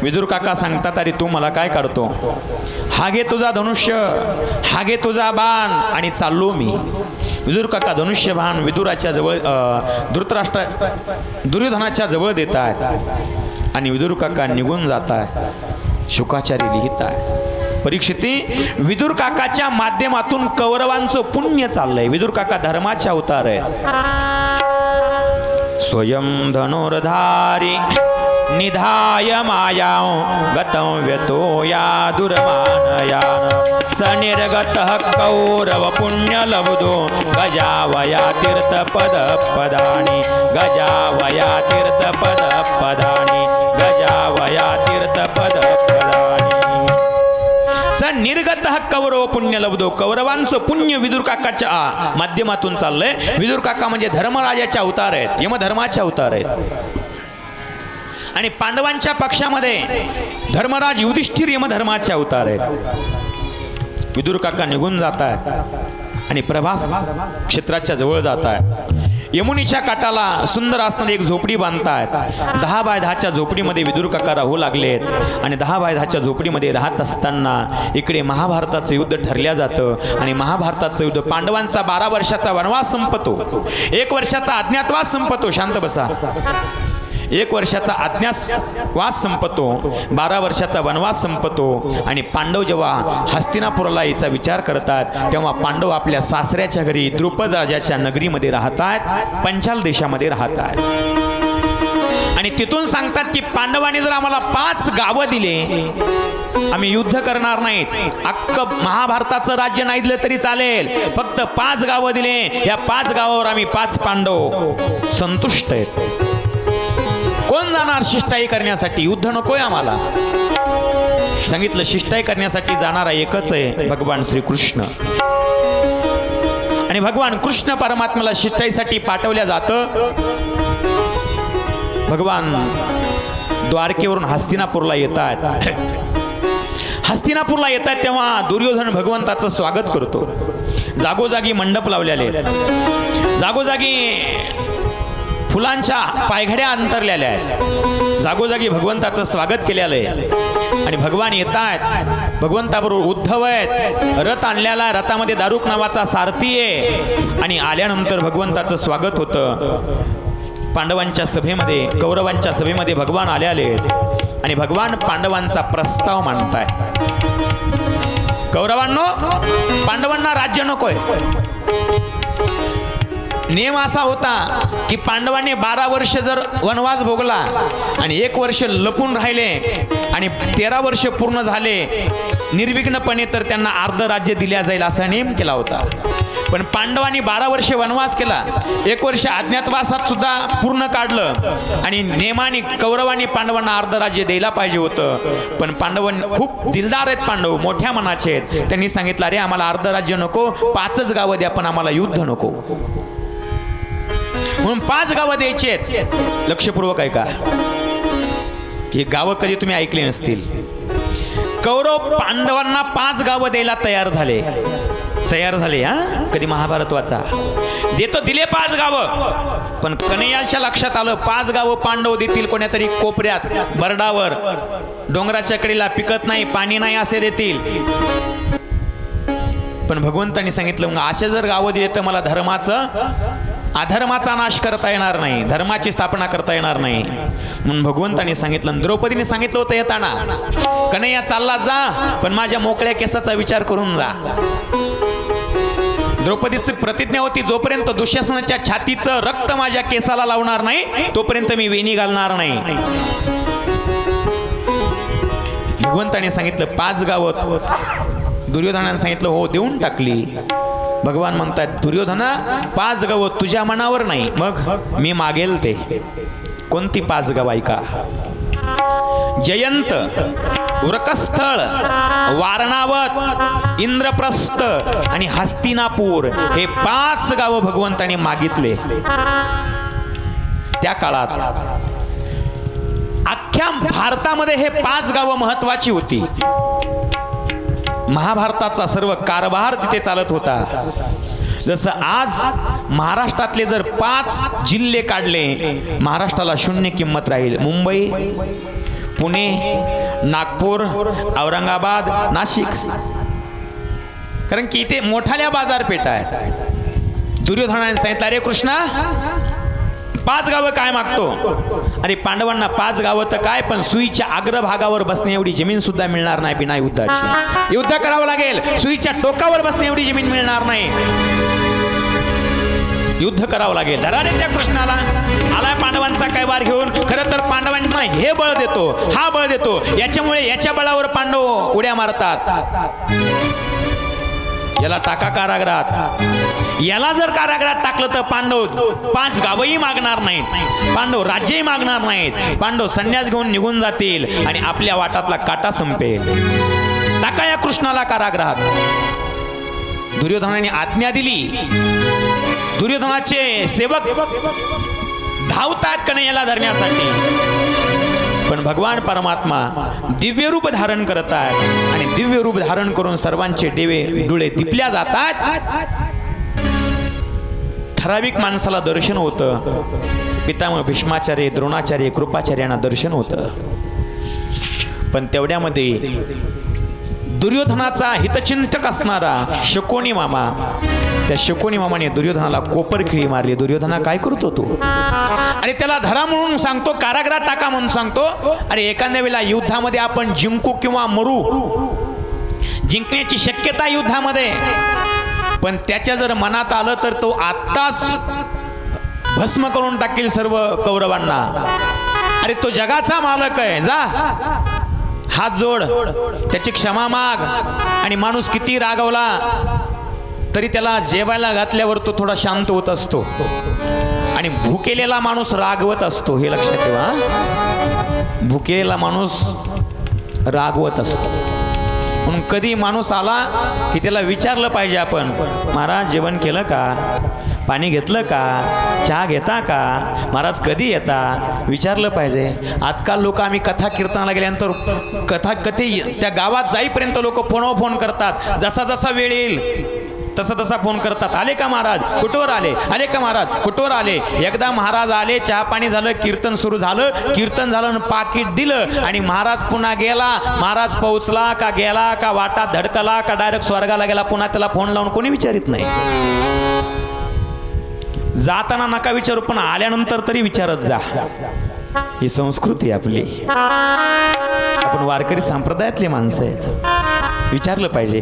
विदुर काका सांगतात, अरे तू मला काय काढतो? हा घे तुझा धनुष्य, हा घे तुझा बाण आणि चाललो मी. विदुर काका धनुष्य बाण विदुराच्या जवळ दुर्योधनाच्या जवळ देत आहेत आणि विदुर काका निघून जात आहेत. शुकाचार्य लिहित आहे, परीक्षिती, विदुर काकाच्या माध्यमातून कौरवांचं पुण्य चाललंय. विदुर काका धर्माचे अवतार आहेत. स्वयं धनुर्धारी निधाय मायां गतं व्यतो या दुर्मानयान सनिर्गतः कौरव पुण्य लब्धो गजावया तीर्थपद पदानि गजावया तीर्थपद पदानि गजावया तीर्थपद पदानि स निर्गतः कौरव पुण्य लब्धो. कौरवांचं पुण्य विदुर काकाच्या माध्यमातून चाललंय. विदुर काका म्हणजे धर्मराजाचे अवतार आहेत, यमधर्माचे अवतार आहेत. आणि पांडवांच्या पक्षामध्ये धर्मराज युधिष्ठिर यमधर्माचे अवतार आहेत. विदुर काका निघून जात आहेत आणि प्रभास क्षेत्राच्या जवळ जात आहेत. यमुनीच्या काठाला सुंदर असणारी एक झोपडी बांधतायत. 10 बाय 10च्या झोपडीमध्ये विदुर काका राहू लागलेत आणि 10 बाय 10च्या झोपडीमध्ये राहत असताना इकडे महाभारताचं युद्ध ठरल्या जातं आणि महाभारताचं युद्ध पांडवांचा 12 वर्षाचा वनवास संपतो, 1 वर्षाचा अज्ञातवास संपतो. शांत बसा. 1 वर्षाचा अज्ञातवास संपतो, 12 वर्षाचा वनवास संपतो आणि पांडव जेव्हा हस्तिनापुराला याचा विचार करतात तेव्हा पांडव आपल्या सासऱ्याच्या घरी द्रुपद राजाच्या नगरीमध्ये राहतात, पंचाल देशामध्ये राहतात. आणि तिथून सांगतात की पांडवांनी जर आम्हाला 5 गावं दिले आम्ही युद्ध करणार नाहीत. अख्खं महाभारताचं राज्य नाही दिलं तरी चालेल, फक्त 5 गावं दिले, या 5 गावावर आम्ही 5 पांडव संतुष्ट आहेत. कोण जाणार शिष्टाई करण्यासाठी? युद्ध नकोय आम्हाला. सांगितलं शिष्टाई करण्यासाठी जाणारा एकच आहे, भगवान श्रीकृष्ण. आणि भगवान कृष्ण परमात्म्याला शिष्टाईसाठी पाठवल्या जातं. भगवान द्वारकेवरून हस्तिनापूरला येतात. हस्तिनापूरला येतात तेव्हा दुर्योधन भगवंताचं स्वागत करतो. जागोजागी मंडप लावलेले आहेत, जागोजागी फुलांच्या पायघड्या अंतरलेल्या आहेत, जागोजागी भगवंताचं स्वागत केलेलं आहे. आणि भगवान येतात, भगवंताबरोबर उद्धव आहेत, रथ आणलेला, रथामध्ये दारुक नावाचा सारथी आहे. आणि आल्यानंतर भगवंताचं स्वागत होतं. पांडवांच्या सभेमध्ये, कौरवांच्या सभेमध्ये भगवान आले आहेत आणि भगवान पांडवांचा प्रस्ताव मांडताय. कौरवांनो, पांडवांना राज्य नकोय. नियम असा होता की पांडवांनी 12 वर्ष जर वनवास भोगला आणि 1 वर्ष लपून राहिले आणि 13 वर्ष पूर्ण झाले निर्विघ्नपणे, तर त्यांना अर्ध राज्य दिल्या जाईल असा नियम केला होता. पण पांडवांनी 12 वर्ष वनवास केला, 1 वर्ष अज्ञातवासात सुद्धा पूर्ण काढलं आणि नेमाने कौरवांनी पांडवांना अर्ध राज्य द्यायला पाहिजे होतं. पण पांडवांनी खूप दिलदार आहेत, पांडव मोठ्या मनाचे आहेत. त्यांनी सांगितलं अरे आम्हाला अर्ध राज्य नको, 5च गावं द्या, पण आम्हाला युद्ध नको. म्हणून 5 गावं द्यायची आहेत. लक्षपूर्वक ऐका, ही गावं कधी तुम्ही ऐकली नसतील. कौरव पांडवांना 5 गावं द्यायला तयार झाले. हा कधी महाभारत वाचा. देतो, दिले 5 गावं. पण कन्हैयाच्या लक्षात आलं 5 गावं पांडव देतील कोण्या तरी कोपऱ्यात, बरडावर, डोंगराच्या कडेला पिकत नाही, पाणी नाही असे देतील. पण भगवंतांनी सांगितलं मग असे जर गावं दिले तर मला अधर्माचा नाश करता येणार नाही, धर्माची स्थापना करता येणार नाही. म्हणून भगवंतांनी सांगितलं, द्रौपदीने सांगितलं होतं येताना, कन्हैया चालला जा, पण माझ्या मोकळ्या केसाचा विचार करून जा. द्रौपदीची प्रतिज्ञा होती, जोपर्यंत दुःशासनाच्या छातीचं रक्त माझ्या केसाला लावणार नाही तोपर्यंत मी वेणी घालणार नाही. भगवंतांनी सांगितलं 5 गावं. दुर्योधनाने सांगितलं हो, देऊन टाकली. भगवान म्हणतात, दुर्योधना 5 गावं तुझ्या मनावर नाही, मग मी मागेल ते. कोणती 5 गावं ऐका. जयंत, उरकस्थळ, वारणावत, इंद्रप्रस्थ आणि हस्तिनापूर हे 5 गावं भगवंतांनी मागितले. त्या काळात अख्ख्या भारतामध्ये हे 5 गावं महत्वाची होती. महाभारताचा सर्व कारभार तिथे चालत होता. जसं आज महाराष्ट्रातले जर 5 जिल्हे काढले, महाराष्ट्राला 0 किंमत राहील. मुंबई, पुणे, नागपूर, औरंगाबाद, नाशिक, कारण की इथे मोठाल्या बाजारपेठा आहेत. दुर्योधनाने सांगितलं अरे कृष्णा 5 गावं काय मागतो? अरे पांडवांना 5 गावं तर काय, पण सुईच्या अग्रभागावर बसणे एवढी जमीन सुद्धा मिळणार नाही बिना युद्धाची. युद्ध करावं लागेल, सुईच्या टोकावर बसणे एवढी जमीन मिळणार नाही, युद्ध करावं लागेल. धरा रे त्या कृष्णाला. आलाय पांडवांचा काय वार घेऊन. खरं तर पांडवांना हे बळ देतो, हा बळ देतो, याच्यामुळे याच्या बळावर पांडव उड्या मारतात. याला टाका कारागृहात. याला जर कारागृहात टाकलं तर पांडव 5 गावही मागणार नाहीत, पांडव राज्यही मागणार नाहीत, पांडव संन्यास घेऊन निघून जातील आणि आपल्या वाटातला काटा संपेल. टाका या कृष्णाला कारागृहात. दुर्योधनाने आज्ञा दिली. दुर्योधनाचे सेवक धावतात कन्हैयाला धरण्यासाठी. पण भगवान परमात्मा दिव्य रूप धारण करतात आणि दिव्य रूप धारण करून सर्वांचे डोळे दिपल्या जातात. ठराविक माणसाला दर्शन होतं. पितामह भीष्माचार्य, द्रोणाचार्य, कृपाचार्यांना दर्शन होतं. पण तेवढ्यामध्ये दुर्योधनाचा हितचिंतक असणारा शकुनी मामा, त्या शकुनी मामाने दुर्योधनाला कोपरखिळी मारली. दुर्योधना काय करतो तू? अरे त्याला धरा म्हणून सांगतो, कारागृहात टाका म्हणून सांगतो. अरे एखाद्या वेळेला युद्धामध्ये आपण जिंकू किंवा मरू, जिंकण्याची शक्यता युद्धामध्ये, पण त्याच्या जर मनात आलं तर तो आत्ताच भस्म करून टाकेल सर्व कौरवांना. अरे तो जगाचा मालक आहे, जा हात जोड, त्याची क्षमा माग. आणि माणूस किती रागवला तरी त्याला जेवायला घातल्यावर तो थोडा शांत होत असतो. आणि भुकेलेला माणूस रागवत असतो, हे लक्षात ठेवा. भुकेलेला माणूस रागवत असतो. म्हणून कधी माणूस आला की त्याला विचारलं पाहिजे आपण, महाराज जेवण केलं का, पाणी घेतलं का, चहा घेता का, महाराज कधी येता, विचारलं पाहिजे. आजकाल लोक आम्ही कथा कीर्तनाला गेल्यानंतर कथे त्या गावात जाईपर्यंत लोक फोनवर फोन करतात. जसा जसा वेळ येईल तसा तसा फोन करतात. आले का महाराज, कुठवर आले, आले का महाराज, कुठवर आले. एकदा महाराज आले, चहा पाणी झालं, कीर्तन सुरू झालं, कीर्तन झालं, पाकिट दिलं आणि महाराज पुन्हा गेला. महाराज पोहोचला का गेला का वाटात धडकला का डायरेक्ट स्वर्गाला गेला, पुन्हा त्याला फोन लावून कोणी विचारित नाही. जाताना नका विचारू, पण आल्यानंतर तरी विचारत जा. ही संस्कृती आपली. आपण वारकरी संप्रदायातले माणसं आहेत. विचारलं पाहिजे,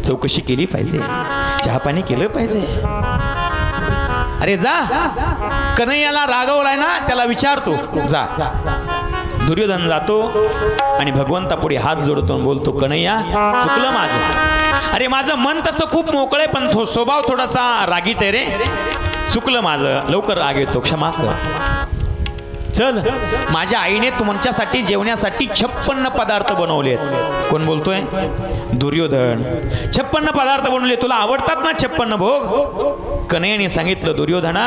चौकशी केली पाहिजे, चहा पाणी केलं पाहिजे. अरे जा, कन्हैयाला रागवलाय ना, त्याला विचारतो, जा. दुर्योधन जातो आणि भगवंतापुढे हात जोडतो, बोलतो, कन्हैया चुकलं माझं. अरे माझं मन तसं खूप मोकळं आहे, पण स्वभाव थोडासा रागीट आहे रे. चुकलं माझं, लवकर राग येतो, क्षमा कर. चल, माझ्या आईने तुमच्यासाठी जेवण्यासाठी 56 पदार्थ बनवलेत. कोण बोलतोय? दुर्योधन. 56 पदार्थ बनवले, तुला आवडतात ना 56 भोग? कन्हैयाने सांगितलं, दुर्योधना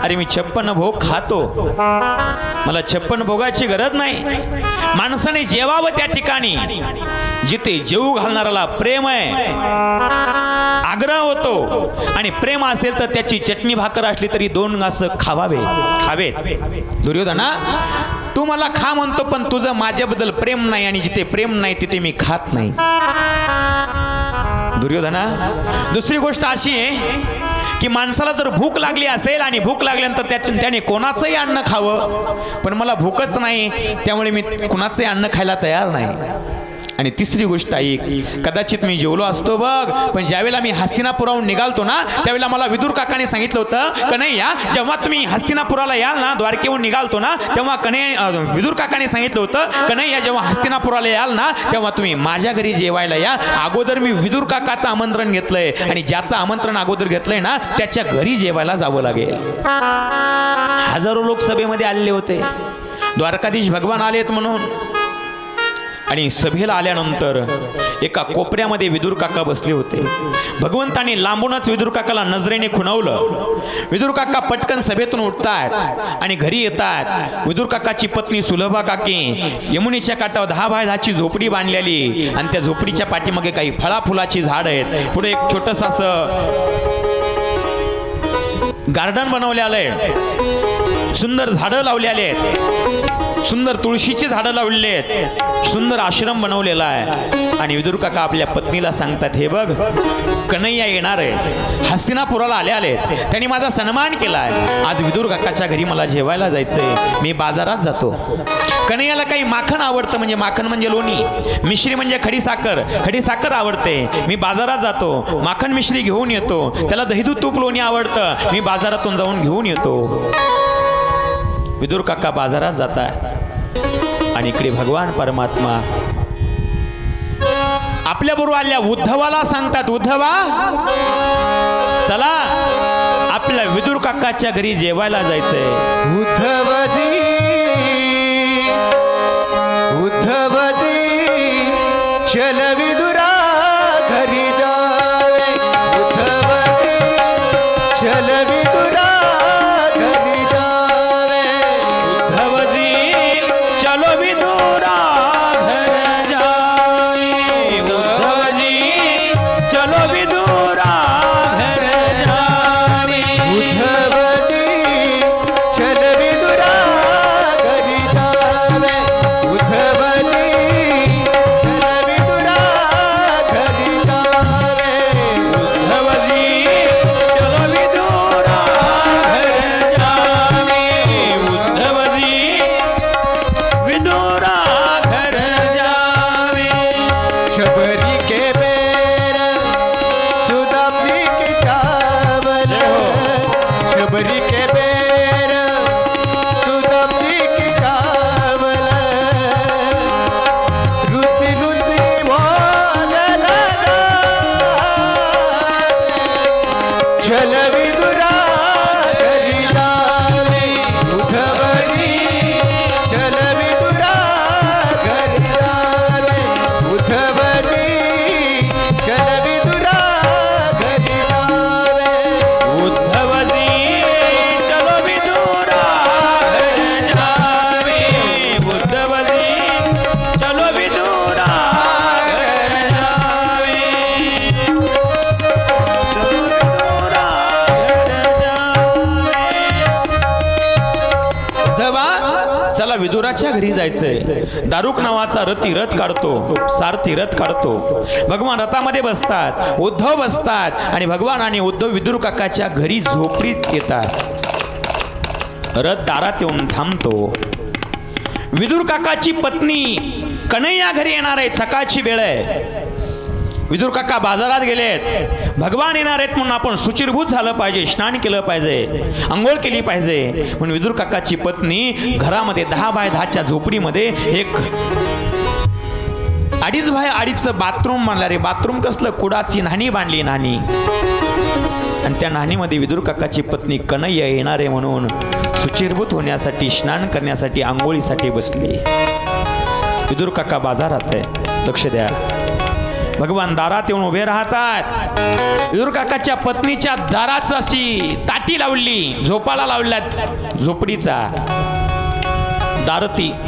अरे मी 56 भोग खातो, मला 56 भोगाची गरज नाही. माणसाने जेवावं त्या ठिकाणी जिथे जेवू घालणाऱ्याला प्रेम आहे, आग्रह होतो. आणि प्रेम असेल तर त्याची चटणी भाकर असली तरी 2 घास खावेत. दुर्योधना तू मला खा म्हणतो, पण तुझं माझ्याबद्दल प्रेम नाही, आणि जिथे प्रेम नाही तिथे मी खात नाही. दुर्योधना दुसरी गोष्ट अशी आहे की माणसाला जर भूक लागली असेल आणि भूक लागल्यानंतर त्याने कोणाचंही अन्न खावं, पण मला भूकच नाही, त्यामुळे मी कुणाचंही अन्न खायला तयार नाही. आणि तिसरी गोष्ट ऐक, कदाचित मी जेवलो असतो बघ, पण ज्यावेळेला मी हस्तिनापुराहून निघालतो ना, त्यावेळेला मला विदुर काकाने सांगितलं होतं, कन्हैया जेव्हा तुम्ही हस्तिनापुराला याल ना, द्वारकेहून निघालतो ना, तेव्हा विदुर काकाने सांगितलं होतं, कन्हैया जेव्हा हस्तिनापुराला याल ना, तेव्हा तुम्ही माझ्या घरी जेवायला या. अगोदर मी विदुर काकाचं आमंत्रण घेतलंय, आणि ज्याचं आमंत्रण अगोदर घेतलंय ना, त्याच्या घरी जेवायला जावं लागेल. हजारो लोक सभेमध्ये आलेले होते, द्वारकाधीश भगवान आलेत म्हणून. आणि सभेला आल्यानंतर एका कोपऱ्यामध्ये विदुर काका बसले होते. भगवंताने लांबूनच विदुर काकाला नजरेने खुणवलं. विदुर काका पटकन सभेतून उठतात आणि घरी येतात. विदुर काकाची पत्नी सुलभा काकी यमुनेच्या काठावर 10 बाय 10ची झोपडी बांधलेली, आणि त्या झोपडीच्या पाठीमागे काही फळाफुलाची झाड आहेत. पुढे एक छोटस असं गार्डन बनवलेलं आहे, सुंदर झाडं लावलेली आहेत, सुंदर तुळशीची झाडं लावलेली आहेत, सुंदर आश्रम बनवलेला आहे. आणि विदुर काका आपल्या पत्नीला सांगतात, हे बघ कन्हैया येणार आहे, हस्तिनापुराला आले, त्यांनी माझा सन्मान केलाय. आज विदुर काकाच्या घरी मला जेवायला जायचंय, मी बाजारात जातो. कन्हैयाला काही माखन आवडतं, म्हणजे माखन म्हणजे लोणी, मिश्री म्हणजे खडीसाखर आवडते, मी बाजारात जातो, माखन मिश्री घेऊन येतो. त्याला दहीदूध तूप लोणी आवडतं, मी बाजारातून जाऊन घेऊन येतो. विदुर काका बाजारात जातात आणि इकडे भगवान परमात्मा आपल्या बरोबर आल्या उद्धवाला सांगतात, उद्धवा चला आपल्या विदुर काकाच्या घरी जेवायला जायचंय. उद्धवजी चल विदुरा घरी जावे. उद्धवजी चल विदुरा घरी जावे. उद्धवजी चलो विदुरा घर जावे. उद्धवजी चलो विदुरा घर जावे. उद्धवजी चल विदुरा घरी जावे. उद्धवजी शबरी के बेर सुदाम जी की चावल. चल विदुरा घरी जावे उद्धवजी चल विदुरा घरी जावे उद्धवजी चल विदुरा घरी जावे उद्धवजी चलो विदुरा घर जावे उद्धवजी चलो विदुरा घर जावे उद्धवा चला विदुराच्या घरी जायचंय. दारुक नावाचा रथी रथ काढतो, सारथी रथ काढतो. भगवान रथामध्ये बसतात, उद्धव बसतात आणि भगवान आणि उद्धव विदुर काकाच्या घरी झोपडीत येतात. रथ दारात येऊन थांबतो. विदुर काकाची पत्नी कन्हैया घरी येणार आहे. सकाळची वेळ आहे. विदुर काका बाजारात गेलेत. भगवान येणार आहेत म्हणून आपण शुचिरभूत झालं पाहिजे, स्नान केलं पाहिजे, अंघोळ केली पाहिजे. म्हणून विदुर काकाची पत्नी घरामध्ये 10 बाय 10च्या झोपडीमध्ये एक 2.5 बाय 2.5चं बाथरूम बांधलं. रे बाथरूम कसलं, कुडाची न्हाणी बांधली, न्हाणी. आणि त्या न्हाणीमध्ये विदुर काकाची पत्नी कन्हैया येणार आहे म्हणून शुचिरभूत होण्यासाठी, स्नान करण्यासाठी, आंघोळीसाठी बसली. विदुर काका बाजारात आहे. लक्ष द्या. भगवान दारात येऊन उभे राहतात. विदुर काकाच्या पत्नीच्या दाराच अशी ताटी लावली, झोपाला लावल्या झोपडीचा.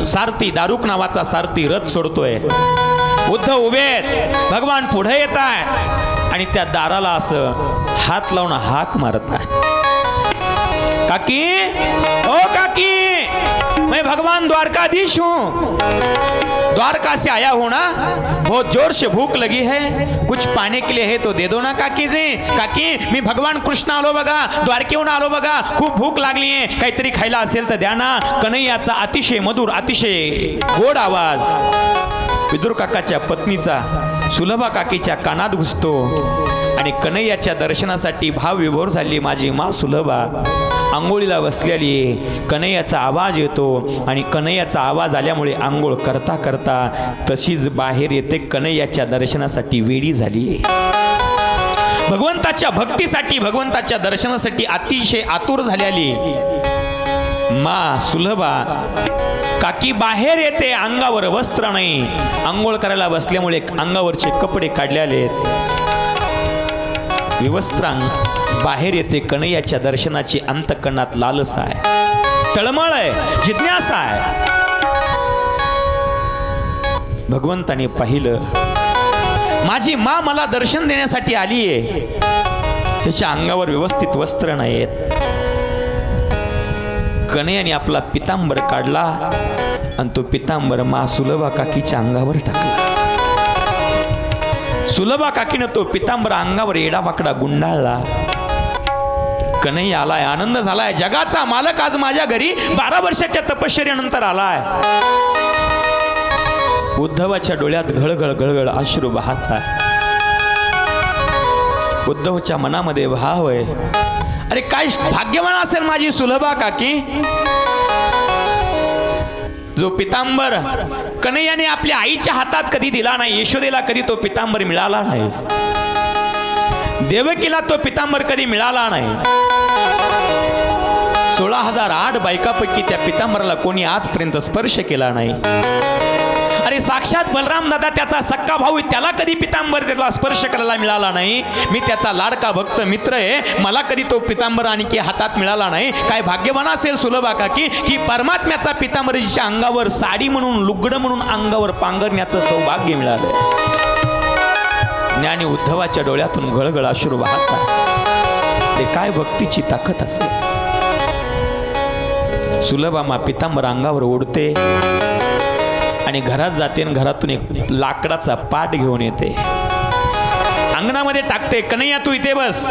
सारथी दारुक नावाचा सारथी रथ सोडतोय. उद्धव उभे आहेत. भगवान पुढे येत आहेत आणि त्या दाराला असं हात लावून हाक मारतात. काकी, ओ काकी, मैं भगवान द्वारकाधीश हूँ, द्वारका से आया हूँ ना, बहुत जोर से भूख लगी है, कुछ पाने के लिए है तो दे दो ना काकी जी. काकी, मी भगवान कृष्ण आलो बघा, द्वारकेहून आलो बघा, खूप भूक लागली आहे, काहीतरी खायला असेल तर द्या ना. कन्हैयाचा अतिशय मधुर, अतिशय गोड आवाज विदुर काकाच्या पत्नीचा सुलभा काकीच्या कानात घुसतो आणि कन्हैयाच्या दर्शनासाठी भावविभोर झाली माझी मा सुलभा आंघोळीला बसलेली. कन्हैयाचा आवाज येतो आणि कन्हैयाचा आवाज आल्यामुळे आंघोळ करता करता तशीच बाहेर येते. कन्हैयाच्या दर्शनासाठी वेडी झाली. भगवंताच्या भक्तीसाठी, भगवंताच्या दर्शनासाठी अतिशय आतुर झालेली मा सुलभा काकी बाहेर येते. अंगावर वस्त्र नाही, आंघोळ करायला बसल्यामुळे अंगावरचे कपडे काढलेले विवस्त्रांग बाहेर येते. कन्हैयाच्या दर्शनाची अंतकरणात लालसा आहे, तळमळ आहे, जिज्ञासा आहे. भगवंताने पाहिलं माझी मा मला दर्शन देण्यासाठी आली आहे. त्याच्या अंगावर व्यवस्थित वस्त्र नाहीत. कन्हैयाने आपला पितांबर काढला आणि तो पितांबर मा सुलभा काकीच्या अंगावर टाकला. सुलभा काकीनं तो पितांबर अंगावर एडावाकडा गुंडाळला. कन्हैया आलाय, आनंद झालाय. जगाचा मालक आज माझ्या घरी 12 वर्षाच्या तपश्चर्यानंतर आलाय. उद्धवाच्या डोळ्यात घळघळ घळघळ अश्रू वाहत आहे. उद्धवच्या मनामध्ये भाव आहे, अरे काय भाग्यवान असेल माझी सुलभा काकी, जो पितांबर कन्हैयाने आपल्या आईच्या हातात कधी दिला नाही. यशोदेला कधी तो पितांबर मिळाला नाही. देवकीला तो पितांबर कधी मिळाला नाही. 16,008 बायकापैकी त्या पितांबराला कोणी आजपर्यंत स्पर्श केला नाही. अरे साक्षात बलराम दादा त्याचा सक्का भाऊ, त्याला कधी पितांबर त्याला स्पर्श करायला मिळाला नाही. मी त्याचा लाडका भक्त मित्र आहे, मला कधी तो पितांबर आणखी हातात मिळाला नाही. काय भाग्यवान असेल सुलभा काकी की परमात्म्याचा पितांबरीच्या अंगावर साडी म्हणून, लुगडं म्हणून अंगावर पांघरण्याचं सौभाग्य मिळालं. ज्ञानी उद्धवाच्या डोळ्यातून घळघळ अश्रू वाहतात. ते काय भक्तीची ताकद असेल. सुलभा मा पितांबर अंगावर ओढते आणि घरात जाते आणि घरातून एक लाकडाचा पाट घेऊन येते, अंगणामध्ये टाकते. कन्हैया तू इथे बस.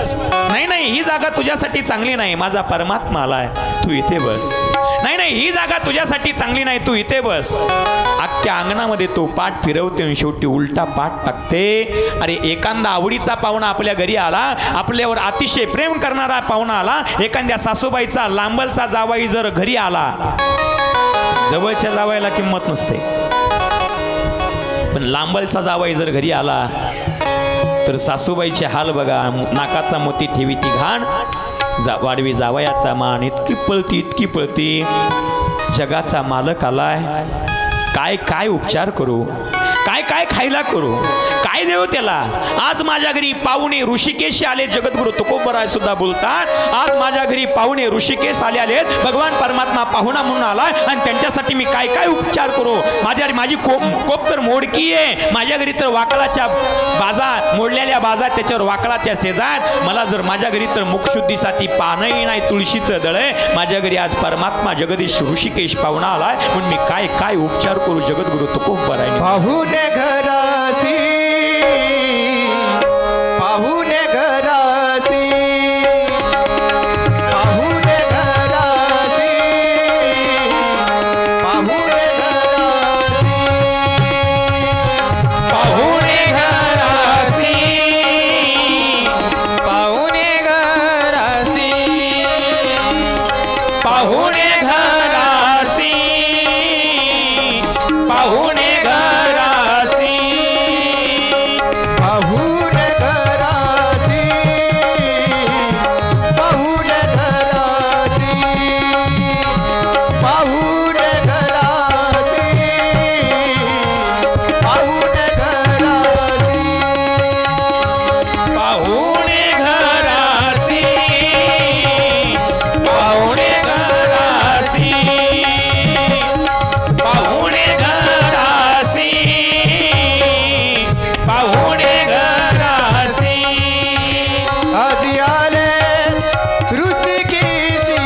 नाही नाही, ही जागा तुझ्यासाठी चांगली नाही, माझा परमात्मा आलाय, तू इथे बस. नाही नाही, ही जागा तुझ्यासाठी चांगली नाही, तू इथे बस. अख्ख्या अंगणामध्ये तो पाट फिरवते आणि शेवटी उलटा पाट टाकते. अरे एखादा आवडीचा पाहुणा आपल्या घरी आला, आपल्यावर अतिशय प्रेम करणारा पाहुणा आला, एखाद्या सासूबाईचा लांबलचा जावाई जर घरी आला, जवळच्या जावायला किंमत नसते, पण लांबलचा जावाई जर घरी आला तर सासूबाईचे हाल बघा, नाकाचा मोती ठेवी ती घाण, वाढवी जावयाचा मान, इतकी पळती जगाचा मालक आलाय, काय काय उपचार करू, काय काय खायला करू, काय देऊ त्याला. आज माझ्या घरी पाहुणे ऋषिकेश आले, जगद्गुरु तुकोबराय सुद्धा बोलतात, आज माझ्या घरी पाहुणे ऋषिकेश आलेत, भगवान परमात्मा पाहुणा म्हणून आलाय आणि त्यांच्यासाठी मी काय काय उपचार करू. माझी कोप तर मोडकी आहे, माझ्या घरी तर वाकळाच्या बाजा, मोडलेल्या बाजा, त्याच्यावर वाकळाच्या शेजात, मला जर माझ्या घरी तर मुखशुद्धीसाठी पानही नाही, तुळशीचं दळे, माझ्या घरी आज परमात्मा जगदीश ऋषिकेश पाहुणा आलाय, म्हणून मी काय काय उपचार करू. जगद्गुरु तुकोबराय पाहुणे घरासी, पाहुणे घरासी, पाहुणे घरासी, पाहुणे घरासी, पाहुणे घरासी, पाहुणे घरासी, पाहुणे घरासी, पाहुणे घरासी, पाहुणे घरासी, पाहुणे घरासी, पाहुणे घरासी, पाहुणे घरासी, पाहुणे घरासी, पाहुणे घरासी, पाहुणे घरासी, पाहुणे घरासी. आजी आले ऋषिकेशी,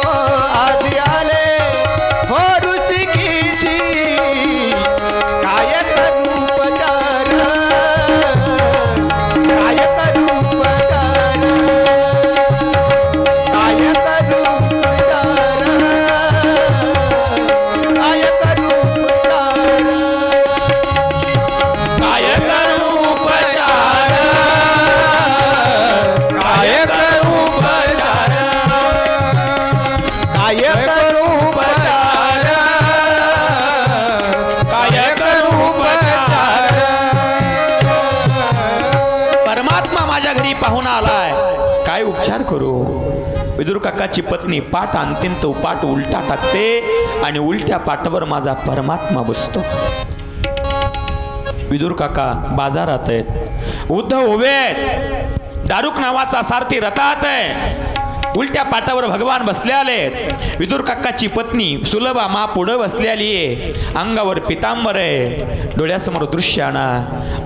हो आजी आले हो ऋषिकेशी, काय करू उपचार, काय करू उपचार, काय करू उपचार, काय करू उपचार, काय करू उपचार, काय करू उपचार, काय करू उपचार, काय करू उपचार. परमात्मा माझ्या घरी पाहून आलाय, काय उपचार करू. विदुर काकाची पत्नी पाठ आणते तो पाठ उलटा टाकते आणि उलट्या पाठावर माझा परमात्मा बसतो. विदुर काका बाजारात आहेत, उद्धव उभे आहेत, दारुक नावाचा सारथी रथात आहे, उलट्या पाटावर भगवान बसले आले. विदुर काकाची पत्नी सुलभा मा पुढं बसलेली आहे, अंगावर पितांबर आहे, डोळ्यासमोर दृश्य आणा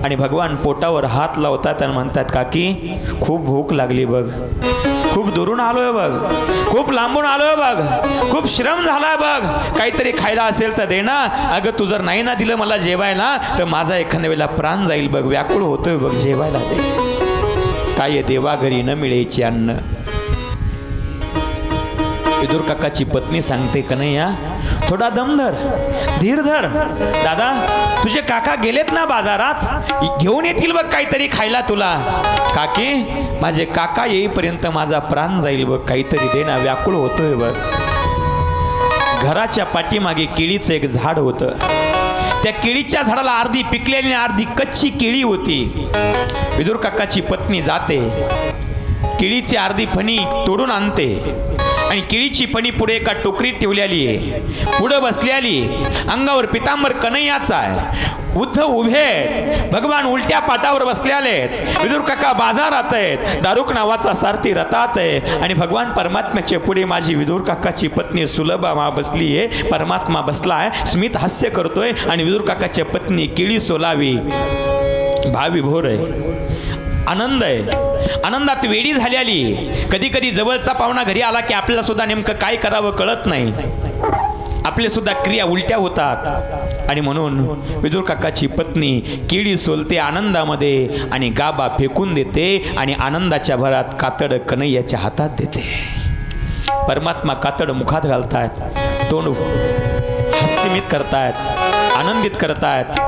आणि भगवान पोटावर हात लावतात आणि म्हणतात, काकी खूप भूक लागली बघ, खूप दुरून आलोय बघ, खूप लांबून आलोय बघ, खूप श्रम झालाय बघ, काहीतरी खायला असेल तर दे ना. अगं तू जर नाही ना दिलं मला जेवायला तर माझा एखाद्या वेळेला प्राण जाईल बघ, व्याकुळ होतोय बघ, जेवायला दे. काय देवा घरी न मिळायची अन्न. विदुर काकाची पत्नी सांगते, कन्हैया थोडा दम धर, धीर धर. दादा तुझे काका गेलेत ना बाजारात, घेऊन येतील बघ काहीतरी खायला तुला. काकी माझे काका येईपर्यंत माझा प्राण जाईल बघ, काहीतरी दे ना, व्याकुळ होतोय बघ. घराच्या पाठीमागे केळीचं एक झाड होतं, त्या केळीच्या झाडाला अर्धी पिकलेली अर्धी कच्ची केळी होती. विदुर काकाची पत्नी जाते, केळीची अर्धी फणी तोडून आणते आणि केळीची फणी पुढे एका टोकरीत ठेवलेली आहे, पुढे बसलेली, अंगावर पितांबर कन्हैयाचा आहे. उद्धव उभे आहेत, भगवान उलट्या पाटावर बसले आहेत. विदुर काका बाजारात आहेत, दारुक नावाचा सारथी रथात आहे आणि भगवान परमात्म्याच्या पुढे माझी विदुर काकाची पत्नी सुलभा मा बसली आहे. परमात्मा बसला आहे, स्मित हास्य करतोय आणि विदुर काकाच्या पत्नी केळी सोलावी, भाविभोर आहे, आनंद आहे, आनंदात वेडी झालेली. कधी कधी जवळचा पाहुणा घरी आला की आपल्याला सुद्धा नेमकं काय करावं कळत नाही, आपले सुद्धा क्रिया उलट्या होतात. आणि म्हणून विदुर काकाची पत्नी केळी सोलते आनंदामध्ये आणि गाबा फेकून देते आणि आनंदाच्या भरात कातड कन्हैयाच्या हातात देते. परमात्मा कातड मुखात घालतायत, तोंड हास्यमित करतायत, आनंदित करतायत,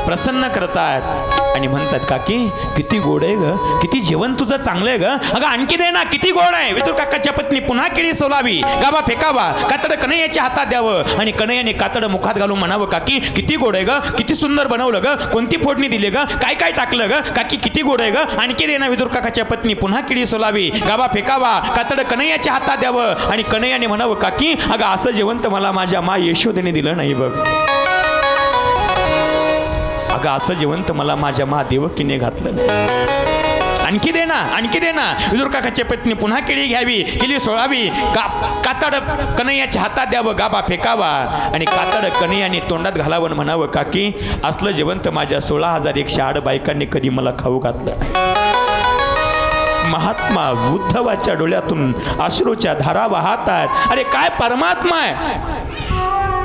प्रसन्न करतायत. आणि म्हणतात काकी किती गोड आहे ग, किती जेवण तुझं चांगलं आहे ग, अगं आणखी दे ना, किती गोड आहे. विदुर काकाच्या पत्नी पुन्हा केळी सोलावी, गाबा फेकावा, कातड कन्हैयाच्या हातात द्यावं आणि कन्हैयाने कातड मुखात घालून म्हणावं काकी किती गोड आहे ग, किती सुंदर बनवलं ग, कोणती फोडणी दिली ग, काय काय टाकलं ग, काकी किती गोड आहे ग, आणखी दे ना. विदुर काकाच्या पत्नी पुन्हा केळी सोलावी, गाबा फेकावा, कातड कन्हैयाच्या हातात द्यावं आणि कन्हैयाने म्हणावं काकी अगं असं जेवण तर मला माझ्या मा यशोदेने दिलं नाही बघ, अगं असं जेवण तर मला माझ्या मा देवकीने घातलं नाही, आणखी दे ना, आणखी दे ना. विदुर काकाच्या पत्नी पुन्हा केळी घ्यावी, केळी सोळावी, कातड कन्हैयाच्या हातात द्यावं, गाबा फेकावा आणि कातड कन्हैयाने तोंडात घालावं म्हणावं काकी असलं जेवण तर माझ्या 16,108 बायकांनी कधी मला खाऊ घातलं नाही. महात्मा उद्धवाच्या डोळ्यातून अश्रूच्या धारा वाहतात. अरे काय परमात्मा आहे,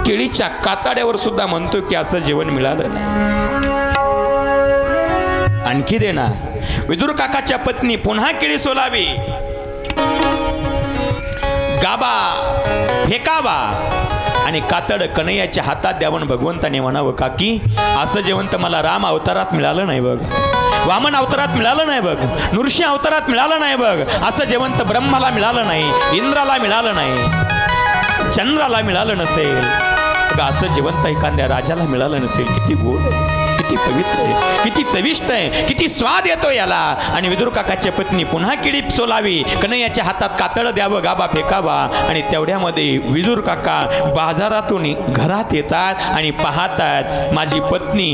केळीच्या कातड्यावर सुद्धा म्हणतो की असं जेवण मिळालं नाही, आणखी दे ना. विदुर काकाच्या पत्नी पुन्हा केळी सोलावी, गाबा फेकावा आणि कातड कन्हैयाच्या हातात द्यावं. भगवंताने म्हणावं काकी असं जेवण तर मला राम अवतारात मिळालं नाही बघ, वामन अवतारात मिळालं नाही बघ, नृसिंह अवतारात मिळालं नाही बघ, असं जेवण तर ब्रह्माला मिळालं नाही, इंद्राला मिळालं नाही, चंद्राला मिळालं नसेल, असं जेवण तर एखाद्या राजाला मिळालं नसेल. किती गोड आहे, किती पवित्र आहे, किती चविष्ट आहे, किती स्वाद येतो याला. आणि विदुर काकाच्या पत्नी पुन्हा केळी सोलावी, कन्हैयाच्या हातात कातड द्यावं, गाबा फेकावा आणि तेवढ्यामध्ये विदुर काका बाजारातून घरात येतात आणि पाहतात माझी पत्नी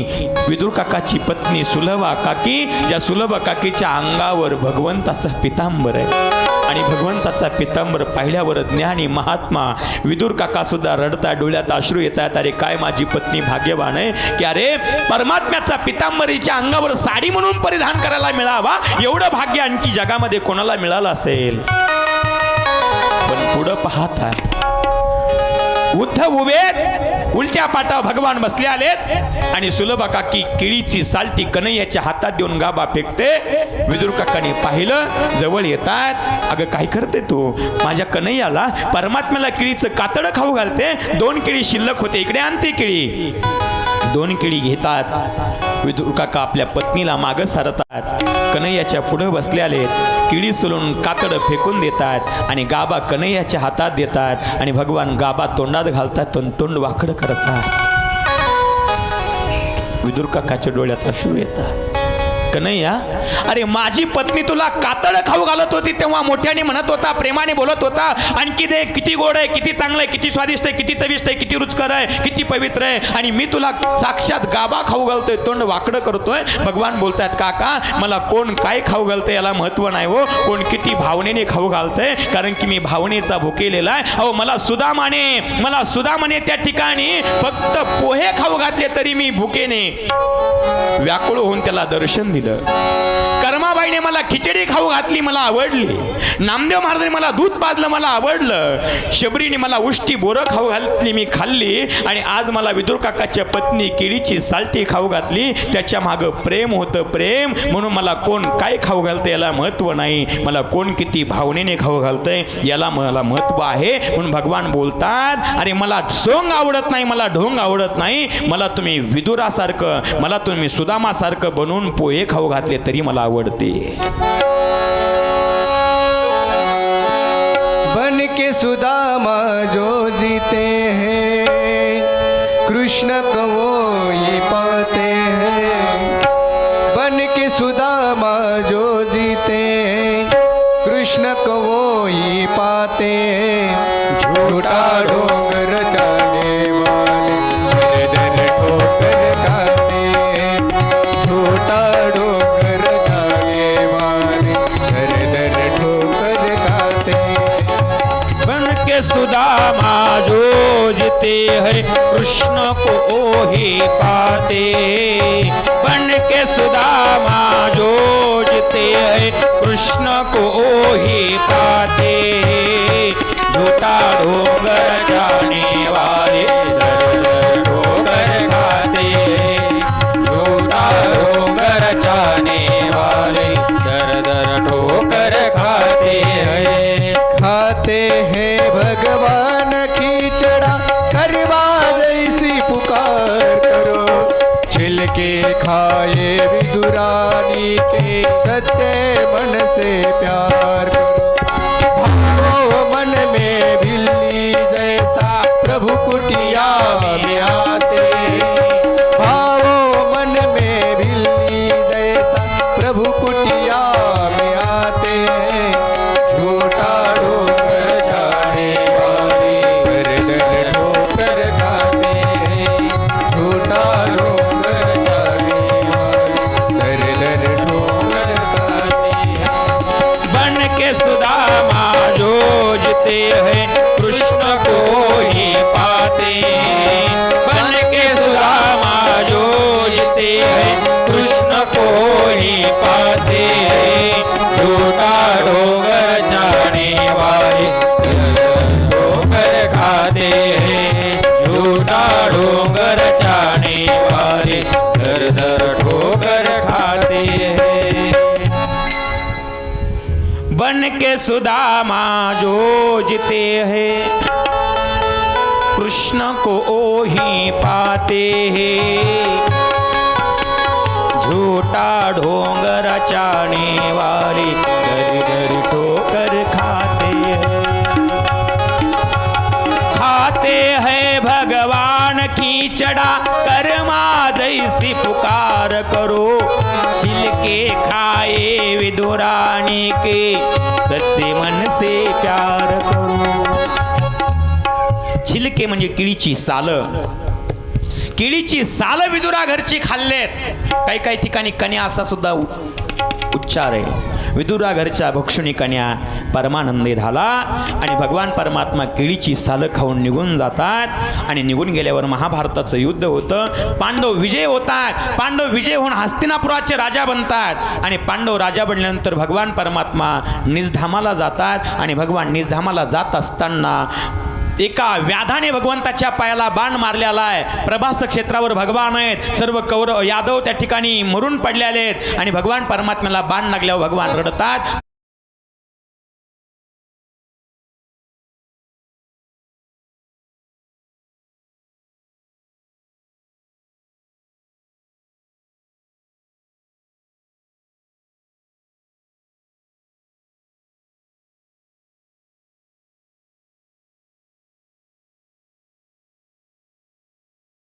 विदुर काकाची पत्नी सुलभा काकी, ज्या सुलभ काकीच्या अंगावर भगवंताचा पितांबर आहे आणि भगवंताचा पितांबर पाहिल्यावर ज्ञानी महात्मा विदुर काका सुद्धा रडतात, डोळ्यात अश्रू येतात. अरे काय माझी पत्नी भाग्यवान आहे की अरे परमात्म्याचा पितांबरीच्या अंगावर साडी म्हणून परिधान करायला मिळावा, एवढं भाग्य आणखी जगामध्ये कोणाला मिळालं असेल. पण पुढं पाहता उद्धव उभेत, उलट्या पाटा भगवान बसले आलेत आणि सुलभा काकी केळीची सालटी कन्हैयाच्या हातात देऊन गाबा फेकते. विदुर काकाने पाहिलं, जवळ येतात. अगं काय करते तू, माझ्या कन्हैयाला परमात्म्याला केळीचं कातड खाऊ घालते, 2 केळी शिल्लक होते, इकडे आणते केळी. 2 केळी घेतात. विदुर काका आपल्या पत्नीला मागं सारतात, कन्हैयाच्या पुढे बसले आलेत, केळी सोलून कातड फेकून देतात आणि गाबा कन्हैयाच्या हातात देतात आणि भगवान गाबा तोंडात घालतात, तोंड वाकड करतात. विदुर काकाच्या डोळ्यात अश्रू येतात. कन्हैया अरे माझी पत्नी तुला कातड खाऊ घालत होती तेव्हा मोठ्याने म्हणत होता, प्रेमाने बोलत होता, आणखी दे, किती गोड आहे, किती चांगलं आहे, किती स्वादिष्ट आहे, किती चविष्ट आहे, किती रुचकर आहे, किती पवित्र आहे, आणि मी तुला साक्षात गाबा खाऊ घालतोय, तोंड वाकडं करतोय. भगवान बोलतायत काका मला कोण काय खाऊ घालतंय याला महत्व नाही हो, कोण किती भावनेने खाऊ घालतंय, कारण की मी भावनेचा भुकेलेला आहे. अहो मला सुदामाने त्या ठिकाणी फक्त पोहे खाऊ घातले तरी मी भुकेने व्याकुळ होऊन त्याला दर्शन दिलं. कर्माबाईने मला खिचडी खाऊ घातली, मला आवडली. नामदेव महाराजांनी मला दूध पाजलं, मला आवडलं. शबरीने मला उष्टी बोरं खाऊ घातली, मी खाल्ली. आणि आज मला विदुर काकाच्या पत्नी केळीची सालटी खाऊ घातली, त्याच्या मागं प्रेम होतं, प्रेम. म्हणून मला कोण काय खाऊ घालतंय याला महत्व नाही, मला कोण किती भावनेने खाऊ घालतंय याला मला महत्व आहे. म्हणून भगवान बोलतात अरे मला सोंग आवडत नाही, मला ढोंग आवडत नाही, मला तुम्ही विदुरासारखं, मला तुम्ही सुदामासारखं बनवून पोहे खाऊ घातले तरी मला आवडते. बन के सुदामा जो जीते हैं कृष्ण को वो ये पाते हैं. बन के सुदामा जो जीते हैं कृष्ण को वो ये पाते हैं. झूठा डोंगर जाने वाले दर ठोकर खाते हैं. झूठा डोंगर जाने वाले दर ठोकर खाते हैं. बन के सुदामा जो जीते हैं कृष्ण को ओही पाते. बन के सुदामा जो जीते हैं कृष्ण को ओही पाते. झूठा डोंगर जाने वाले दर ठोकर खाते. झूठा डोंगर जाने वाले दर ठोकर खाते हैं. खाते हैं भगवान की चढ़ा करवा जैसी पुकार करो. छिलके खाए विदुर प्यार करो। भाव मन में बिल्ली जैसा प्रभु कुटिया में आते हैं। भाव मन में बिल्ली जैसा प्रभु कुटिया में आते हैं। झूठा डोंगर जाने वाले दर दर ठोकर खाते हैं। झूठा डोंगर जाने वाले दर दर ठोकर खाते हैं। बन के सुदामा जोजते हैं कृष्ण को ही पाते। बन के सुदामा जोजते हैं कृष्ण को ही पाते। झूठा डोंगर जाने वाले ठोकर खाते हैं। झूठा डोंगर जाने वाले दर दर ठोकर खाते हैं। बन के सुदामा जोजते हैं कृष्ण को ही पाते हैं। झूठा ढोंगर चाने वाले दर दर ठोकर खाते हैं। खाते हैं भगवान की चढ़ा कर्मा जैसी पुकार करो। छिलके खाए विदुरानी के सच्चे मन से प्यार करो। छिलके म्हणजे केळीची सालं. केळीची सालं विदुरा घरची खाल्लेत. काही काही ठिकाणी कन्या असा सुद्धा उच्चार आहे. विदुरा घरच्या भक्षुणी कन्या परमानंदी झाला आणि भगवान परमात्मा केळीची सालं खाऊन निघून जातात. आणि निघून गेल्यावर महाभारताचं युद्ध होतं. पांडव विजय होतात. पांडव विजय होऊन हस्तिनापुराचे राजा बनतात. आणि पांडव राजा बनल्यानंतर भगवान परमात्मा निजधामाला जातात. आणि भगवान निजधामाला जात असताना एका व्याधाने भगवंताच्या पायाला बाण मारलेला आहे. प्रभास क्षेत्रावर भगवान आहेत. सर्व कौरव यादव त्या ठिकाणी मरून पडलेले आहेत. आणि भगवान परमात्म्याला बाण लागल्यावर भगवान रडतात.